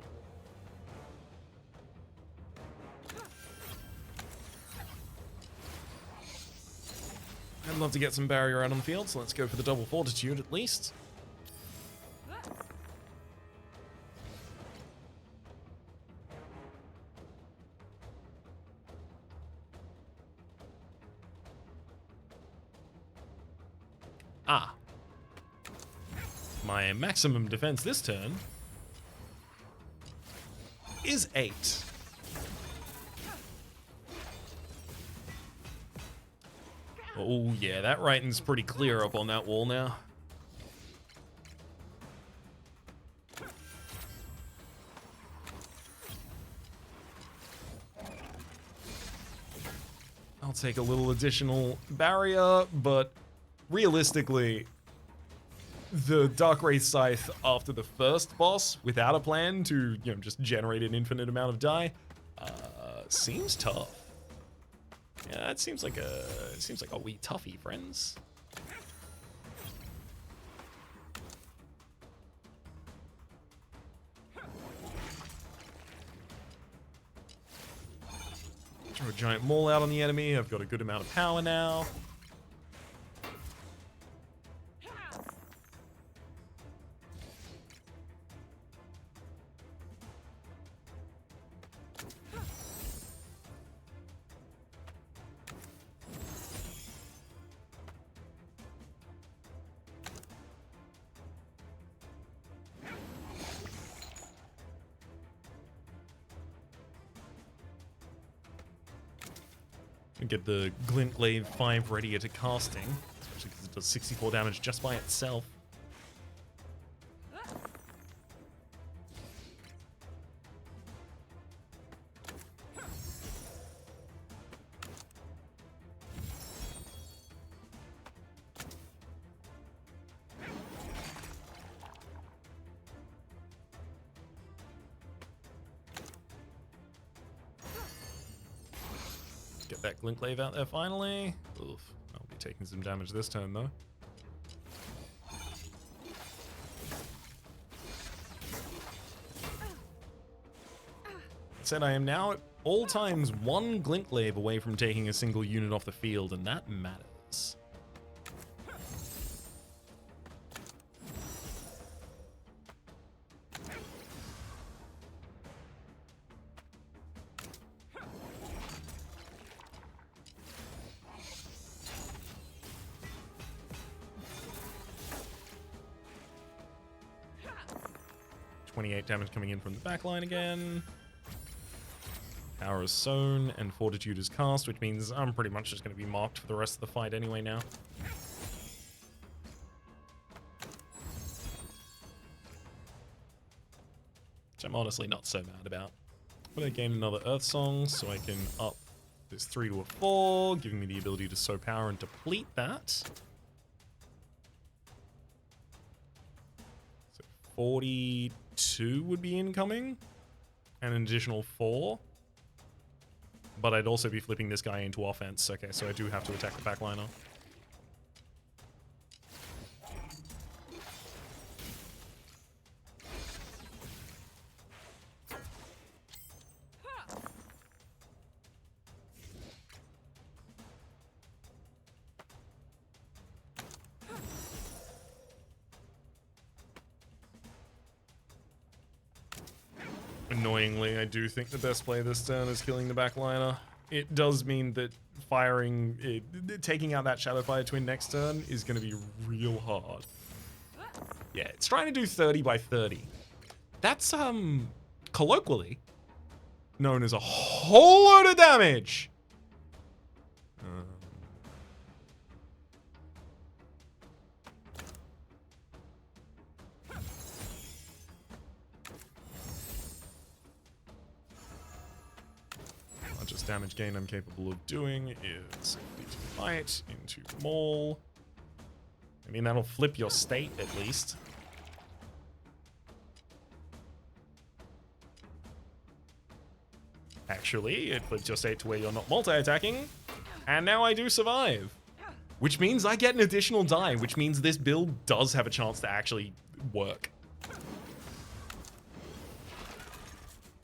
I'd love to get some barrier out on the field, so let's go for the double fortitude at least. Ah. My maximum defense this turn is 8. Oh yeah, that writing's pretty clear up on that wall now. I'll take a little additional barrier, but realistically, the Dark Wraith Scythe after the first boss, without a plan to, just generate an infinite amount of die, seems tough. Yeah, it seems like a wee toughie, friends. Throw a giant maul out on the enemy. I've got a good amount of power now. Get the Glintglaive 5 ready to casting, especially because it does 64 damage just by itself. Get that Glintglaive out there finally. Oof. I'll be taking some damage this turn though. Said I am now at all times 1 Glintglaive away from taking a single unit off the field, and that matters. Damage coming in from the back line again. Power is sown and Fortitude is cast, which means I'm pretty much just going to be marked for the rest of the fight anyway now. Which I'm honestly not so mad about. I'm going to gain another Earth Song so I can up this 3 to a 4, giving me the ability to sow power and deplete that. So 42 would be incoming, and an additional 4. But I'd also be flipping this guy into offense. Okay, so I do have to attack the backliner. Annoyingly, I do think the best play this turn is killing the backliner. It does mean that taking out that Shadowfire Twin next turn is going to be real hard. Yeah, it's trying to do 30 by 30. That's, colloquially known as a whole load of damage. Largest damage gain I'm capable of doing is Light into Maul. I mean, that'll flip your state at least. Actually, it flips your state to where you're not multi-attacking. And now I do survive. Which means I get an additional die, which means this build does have a chance to actually work.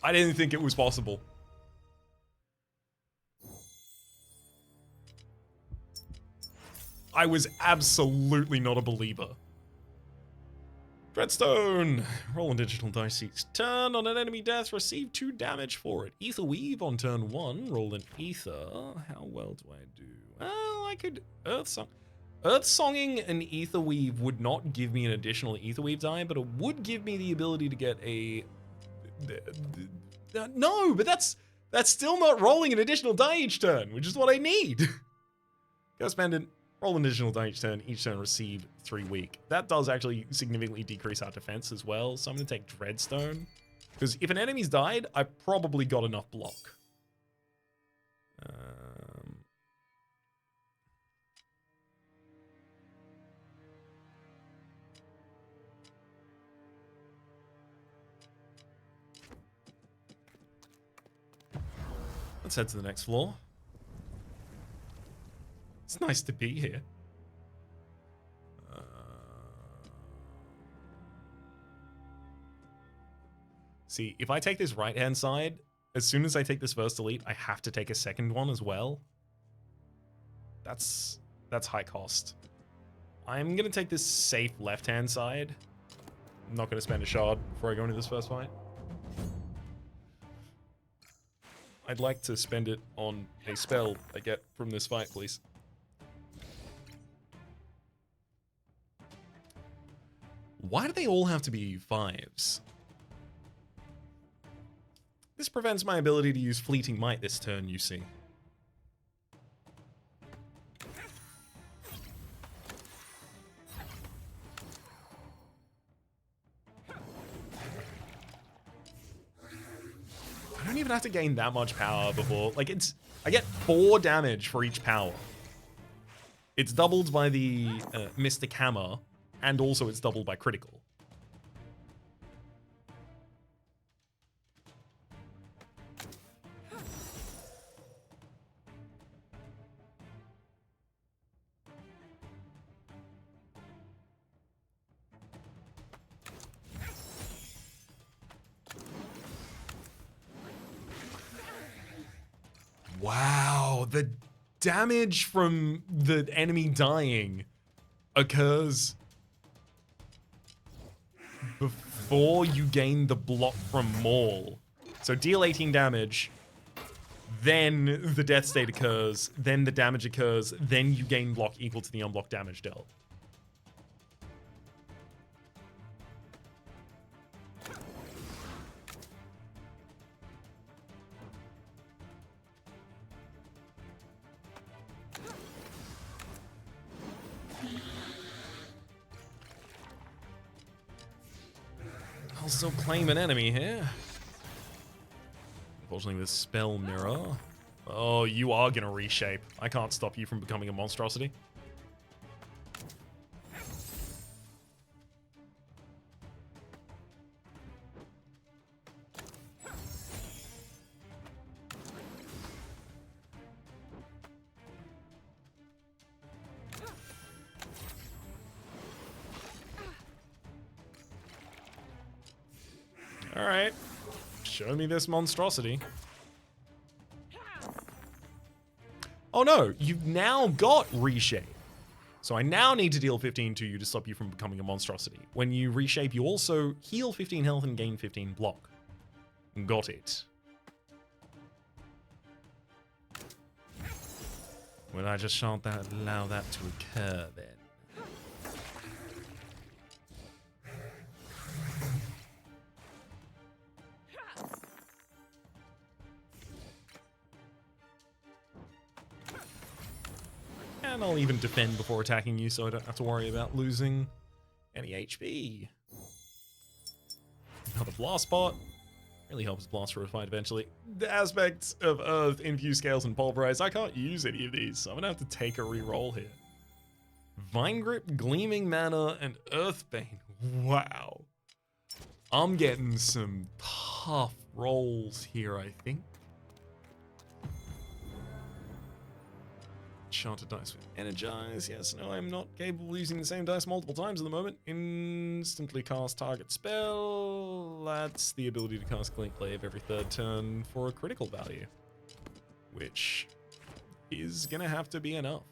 I didn't think it was possible. I was absolutely not a believer. Dreadstone! Roll a digital dice each turn. On an enemy death, receive 2 damage for it. Ether Weave on turn 1. Roll an Ether. How well do I do? Well, I could Earthsong. Earthsonging an Ether Weave would not give me an additional Ether Weave die, but it would give me the ability to get a... No, but that's still not rolling an additional die each turn, which is what I need. Ghost Pendant. Roll an additional die each turn receive 3 weak. That does actually significantly decrease our defense as well, so I'm going to take Dreadstone. Because if an enemy's died, I probably got enough block. Let's head to the next floor. It's nice to be here. See, if I take this right-hand side, as soon as I take this first elite, I have to take a second one as well. That's high cost. I'm going to take this safe left-hand side. I'm not going to spend a shard before I go into this first fight. I'd like to spend it on a spell I get from this fight, please. Why do they all have to be 5s? This prevents my ability to use Fleeting Might this turn, you see. I don't even have to gain that much power before, like I get 4 damage for each power. It's doubled by the Mystic Hammer, and also it's doubled by critical. Wow, the damage from the enemy dying occurs before you gain the block from Maul. So deal 18 damage, then the death state occurs, then the damage occurs, then you gain block equal to the unblocked damage dealt. Also claim an enemy here. Unfortunately with Spell Mirror. Oh, you are gonna reshape. I can't stop you from becoming a monstrosity. Alright. Show me this monstrosity. Oh no, you've now got Reshape. So I now need to deal 15 to you to stop you from becoming a monstrosity. When you reshape, you also heal 15 health and gain 15 block. Got it. Well, I just shan't allow that to occur then. And I'll even defend before attacking you so I don't have to worry about losing any HP. Another blast bot. Really helps blast for a fight eventually. The aspects of Earth, Infuse Scales, and Pulverize, I can't use any of these, so I'm gonna have to take a reroll here. Vine Grip, Gleaming Mana, and Earthbane. Wow. I'm getting some tough rolls here, I think. Enchanted dice with Energize. Yes, no, I'm not capable of using the same dice multiple times at the moment. Instantly cast target spell. That's the ability to cast Glaive every third turn for a critical value, which is gonna have to be enough.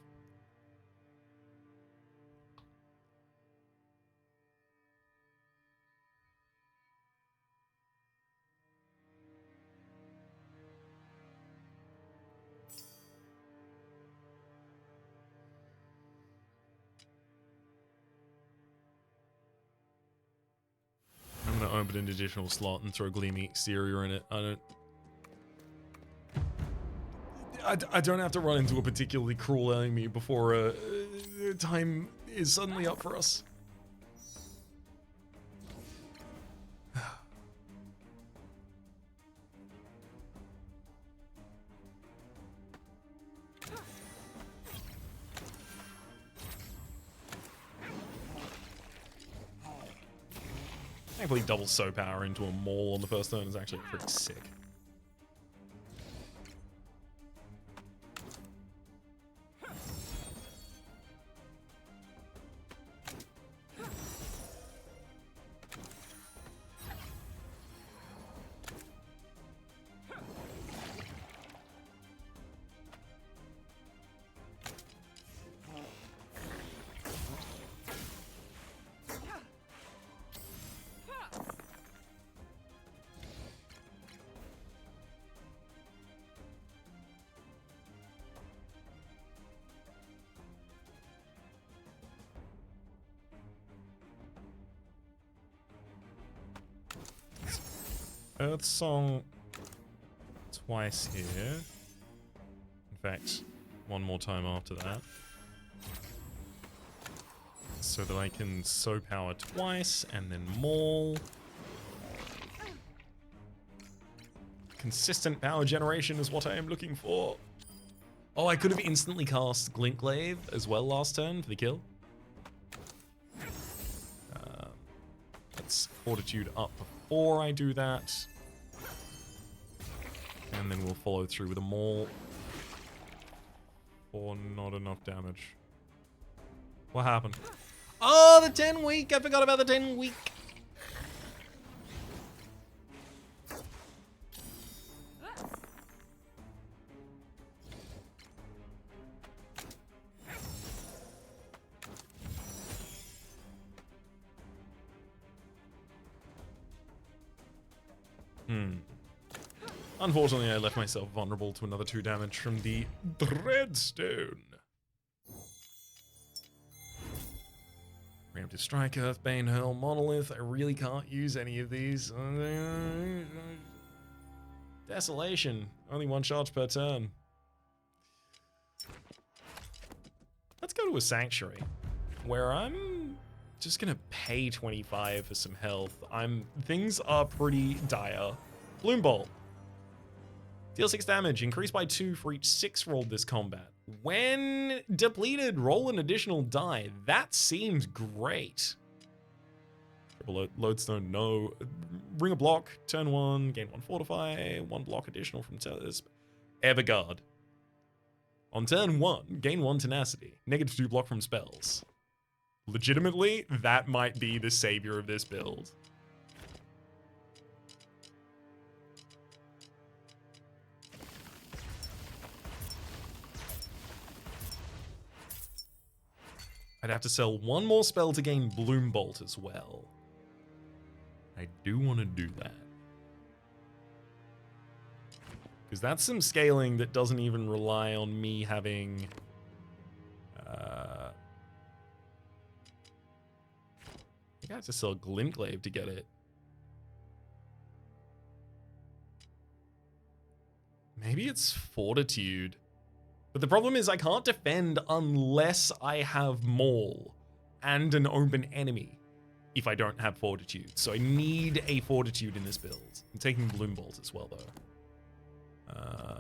I'm gonna open an additional slot and throw Gleaming Exterior in it. I don't have to run into a particularly cruel enemy before time is suddenly up for us. Thankfully, double Soul Power into a Maul on the first turn is actually pretty sick. Earth Song twice here. In fact, one more time after that. So that I can Soul Power twice and then Maul. Consistent power generation is what I am looking for. Oh, I could have instantly cast Glaive as well last turn for the kill. Let's Fortitude up before I do that. And then we'll follow through with a Maul. Or not enough damage. What happened? Oh, the 10 week! I forgot about the 10 week! Unfortunately, I left myself vulnerable to another 2 damage from the Dreadstone. Preemptive Strike, Earthbane, Hurl, Monolith. I really can't use any of these. Desolation. Only 1 charge per turn. Let's go to a Sanctuary, where I'm just gonna pay 25 for some health. Things are pretty dire. Bloom Bolt. Deal 6 damage, increased by 2 for each 6 rolled this combat. When depleted, roll an additional die. That seems great. Triple Lodestone, no. Ring a block, turn 1, gain 1 fortify, 1 block additional from Everguard. On turn 1, gain 1 tenacity, -2 block from spells. Legitimately, that might be the savior of this build. I'd have to sell 1 more spell to gain Bloom Bolt as well. I do want to do that. Because that's some scaling that doesn't even rely on me having... I think I have to sell Glintglaive to get it. Maybe it's Fortitude. But the problem is I can't defend unless I have Maul and an open enemy if I don't have Fortitude. So I need a Fortitude in this build. I'm taking Bloom Bolt as well, though.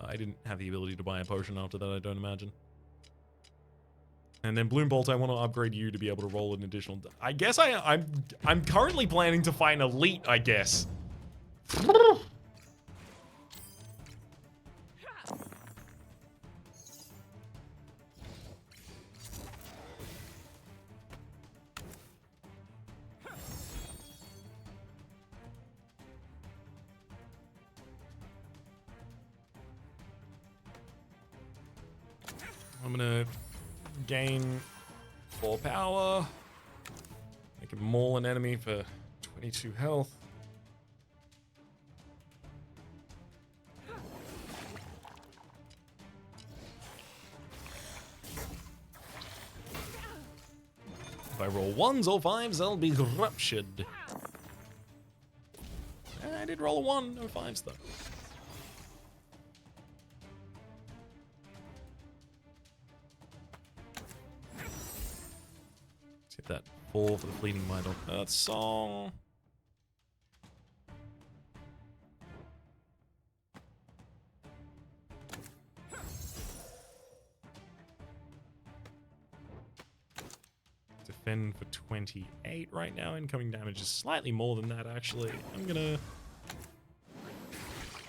I didn't have the ability to buy a potion after that, I don't imagine. And then Bloom Bolt, I want to upgrade you to be able to roll an additional... I guess I'm currently planning to fight an Elite, I guess. I'm gonna gain 4 power. Make it maul an enemy for 22 health. If I roll 1s or 5s, I'll be ruptured. I did roll a 1, no 5s though. That 4 for the Fleeting Mind on Earth Song. Defend for 28 right now. Incoming damage is slightly more than that, actually. I'm gonna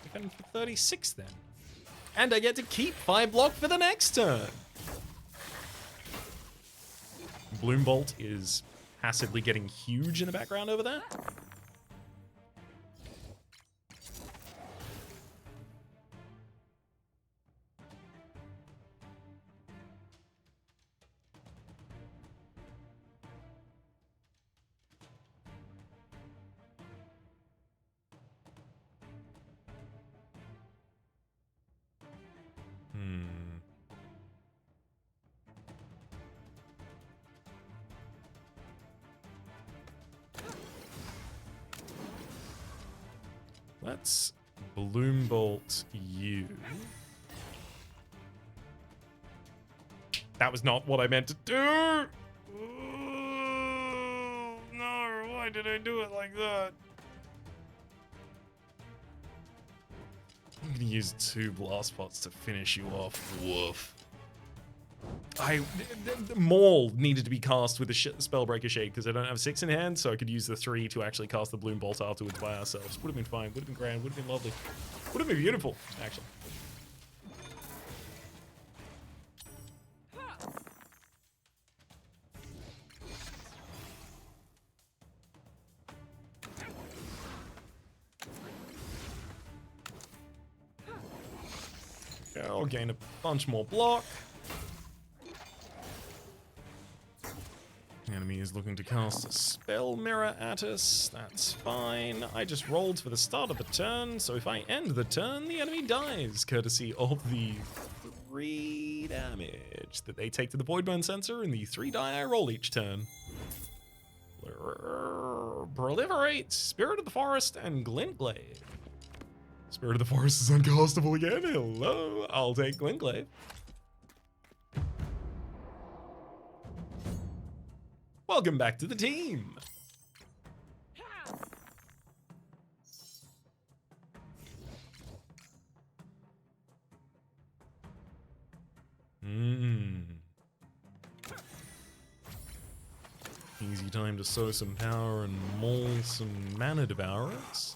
defend for 36 then. And I get to keep 5 block for the next turn. Bloom Bolt is passively getting huge in the background over there. Let's Bloom Bolt you. That was not what I meant to do! Oh, no, why did I do it like that? I'm gonna use 2 blast pots to finish you off. Woof. The Maul needed to be cast with the Spellbreaker Shade because I don't have 6 in hand, so I could use the 3 to actually cast the Bloom Bolt afterwards by ourselves. Would have been fine, would have been grand, would have been lovely. Would have been beautiful, actually. Okay, I'll gain a bunch more block. The enemy is looking to cast a Spell Mirror at us. That's fine. I just rolled for the start of the turn, so if I end the turn, the enemy dies, courtesy of the 3 damage that they take to the Voidburn sensor and the 3 die I roll each turn. Proliferate, Spirit of the Forest, and Glintglaive. Spirit of the Forest is uncastable again. Hello, I'll take Glintglaive. Welcome back to the team. Easy time to sow some power and maul some mana devourers.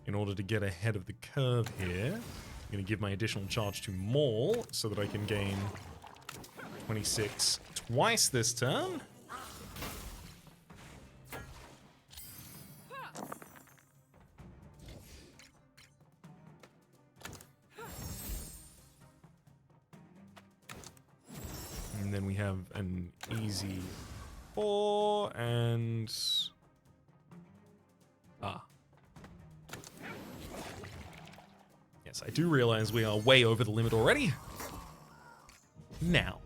In order to get ahead of the curve here, I'm going to give my additional charge to Maul so that I can gain 26 twice this turn. then we have an easy 4 and... Yes, I do realize we are way over the limit already. Now.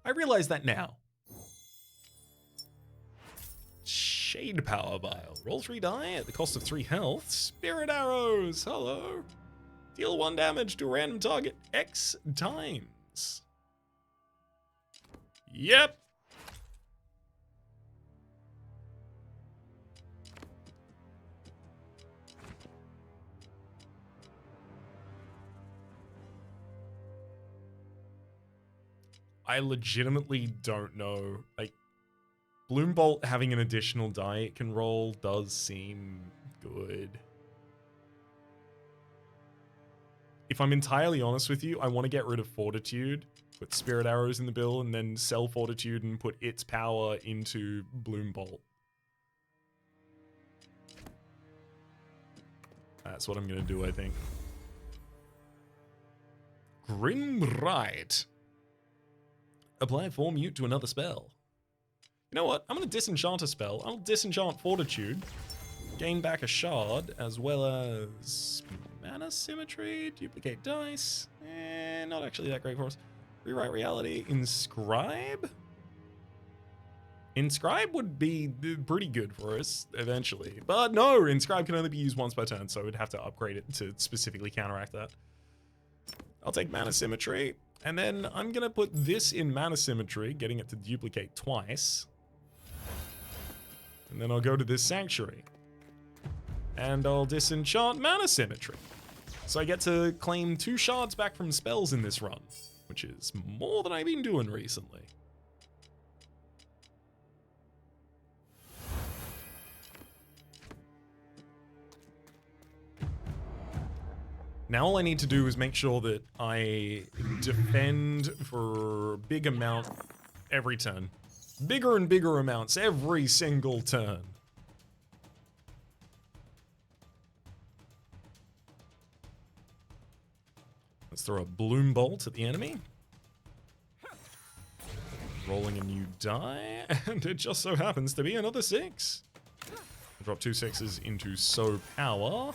I realize that now. Shade Power Vial. Roll 3 die at the cost of 3 health. Spirit Arrows. Hello. Deal 1 damage to a random target X times. Yep. I legitimately don't know. Like, Bloom Bolt having an additional die it can roll does seem good. If I'm entirely honest with you, I want to get rid of Fortitude, put Spirit Arrows in the bill, and then sell Fortitude and put its power into Bloom Bolt. That's what I'm going to do, I think. Grim Ride. Apply 4 mute to another spell. You know what? I'm going to disenchant a spell. I'll disenchant Fortitude. Gain back a shard, as well as mana symmetry, duplicate dice. Not actually that great for us. Rewrite reality. Inscribe? Inscribe would be pretty good for us, eventually. But no, Inscribe can only be used once per turn, so we'd have to upgrade it to specifically counteract that. I'll take mana symmetry. And then I'm going to put this in mana symmetry, getting it to duplicate twice. And then I'll go to this sanctuary. And I'll disenchant mana symmetry. So I get to claim 2 shards back from spells in this run, which is more than I've been doing recently. Now all I need to do is make sure that I defend for a big amount every turn. Bigger and bigger amounts every single turn. Let's throw a Bloom Bolt at the enemy. Rolling a new die, and it just so happens to be another 6. Drop 2 6s into Sow Power.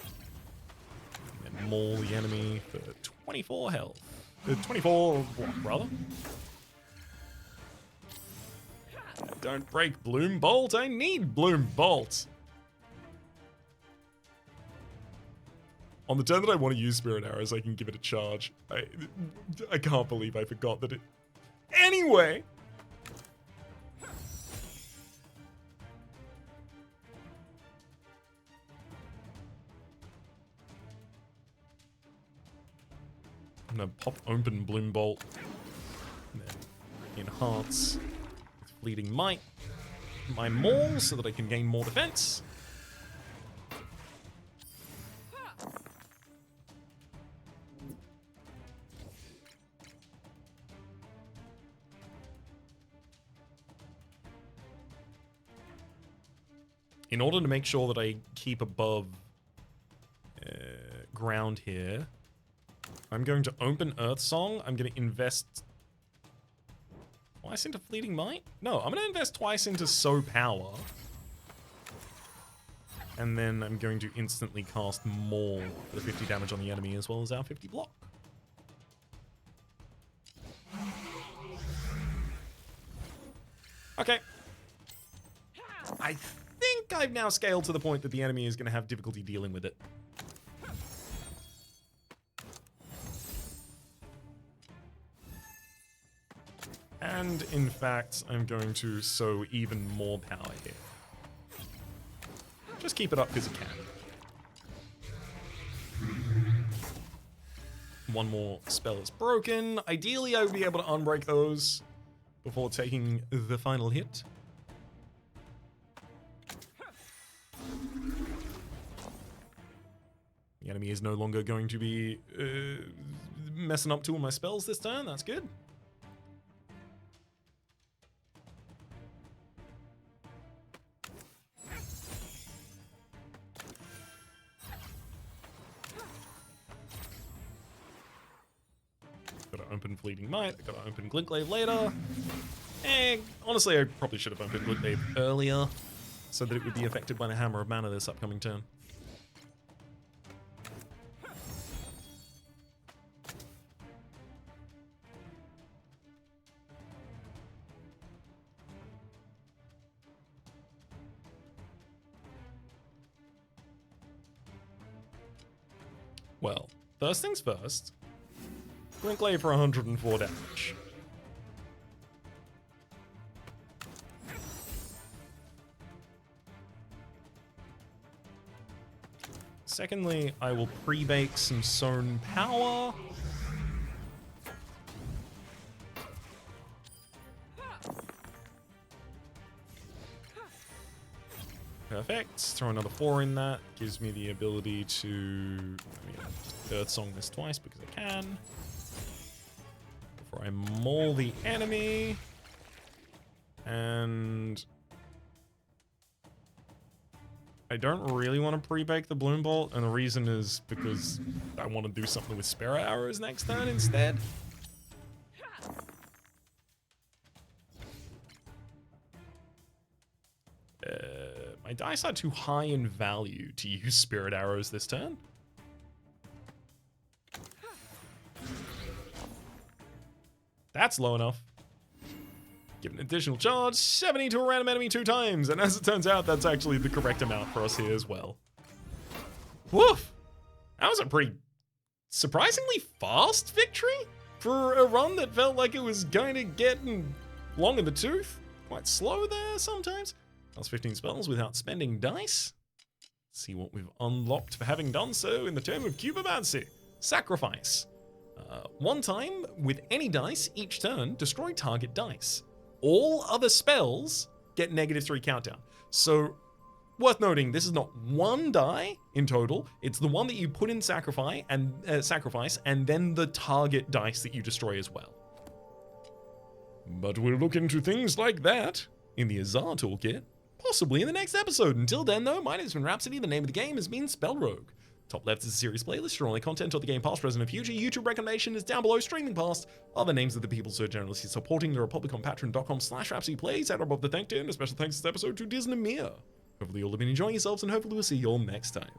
Maul the enemy for 24 health. 24 block, brother. Don't break Bloom Bolt. I need Bloom Bolt. On the turn that I want to use Spirit Arrows, I can give it a charge. I can't believe I forgot that it... Anyway! I'm gonna pop open Bloom Bolt, and then enhance with Fleeting Might my Maul so that I can gain more defense. In order to make sure that I keep above ground here, I'm going to open Earth Song. I'm going to invest twice into Fleeting Might? No, I'm going to invest twice into Sow Power. And then I'm going to instantly cast Maul for the 50 damage on the enemy as well as our 50 block. Okay. I think I've now scaled to the point that the enemy is going to have difficulty dealing with it. And in fact, I'm going to sow even more power here. Just keep it up because it can. One more spell is broken. Ideally, I would be able to unbreak those before taking the final hit. The enemy is no longer going to be messing up 2 of my spells this turn. That's good. Gotta open Fleeting Might. I gotta open Glintglaive later. Honestly, I probably should have opened Glintglaive earlier so that it would be affected by the Hammer of Mana this upcoming turn. Well, first things first. Glintglaive for 104 damage. Secondly, I will pre-bake some Sown Power. Perfect. Throw another 4 in that. Gives me the ability to Earth Song this twice because I can. Before I maul the enemy. And I don't really want to pre-bake the Bloom Bolt, and the reason is because I want to do something with Spirit Arrows next turn instead. My dice are too high in value to use Spirit Arrows this turn. That's low enough. Give an additional charge, 70 to a random enemy 2 times, and as it turns out, that's actually the correct amount for us here as well. Woof! That was a pretty surprisingly fast victory for a run that felt like it was going to get long in the tooth. Quite slow there sometimes. That's 15 spells without spending dice. Let's see what we've unlocked for having done so in the term of Cubomancy. Sacrifice. 1 time with any dice each turn, destroy target dice. All other spells get -3 countdown. So, worth noting, this is not 1 die in total. It's the one that you put in sacrifice and then the target dice that you destroy as well. But we'll look into things like that in the Azar Toolkit, possibly in the next episode. Until then, though, my name's been Rhapsody. The name of the game has been SpellRogue. Top left is a series playlist for only content of the game past, present, and future. YouTube recommendation is down below. Streaming past are the names of the people so generously supporting the Republic on patreon.com/RhapsodyPlays. At above the thank you, and a special thanks this episode to Disney Hopefully you all have been enjoying yourselves, and hopefully we'll see you all next time.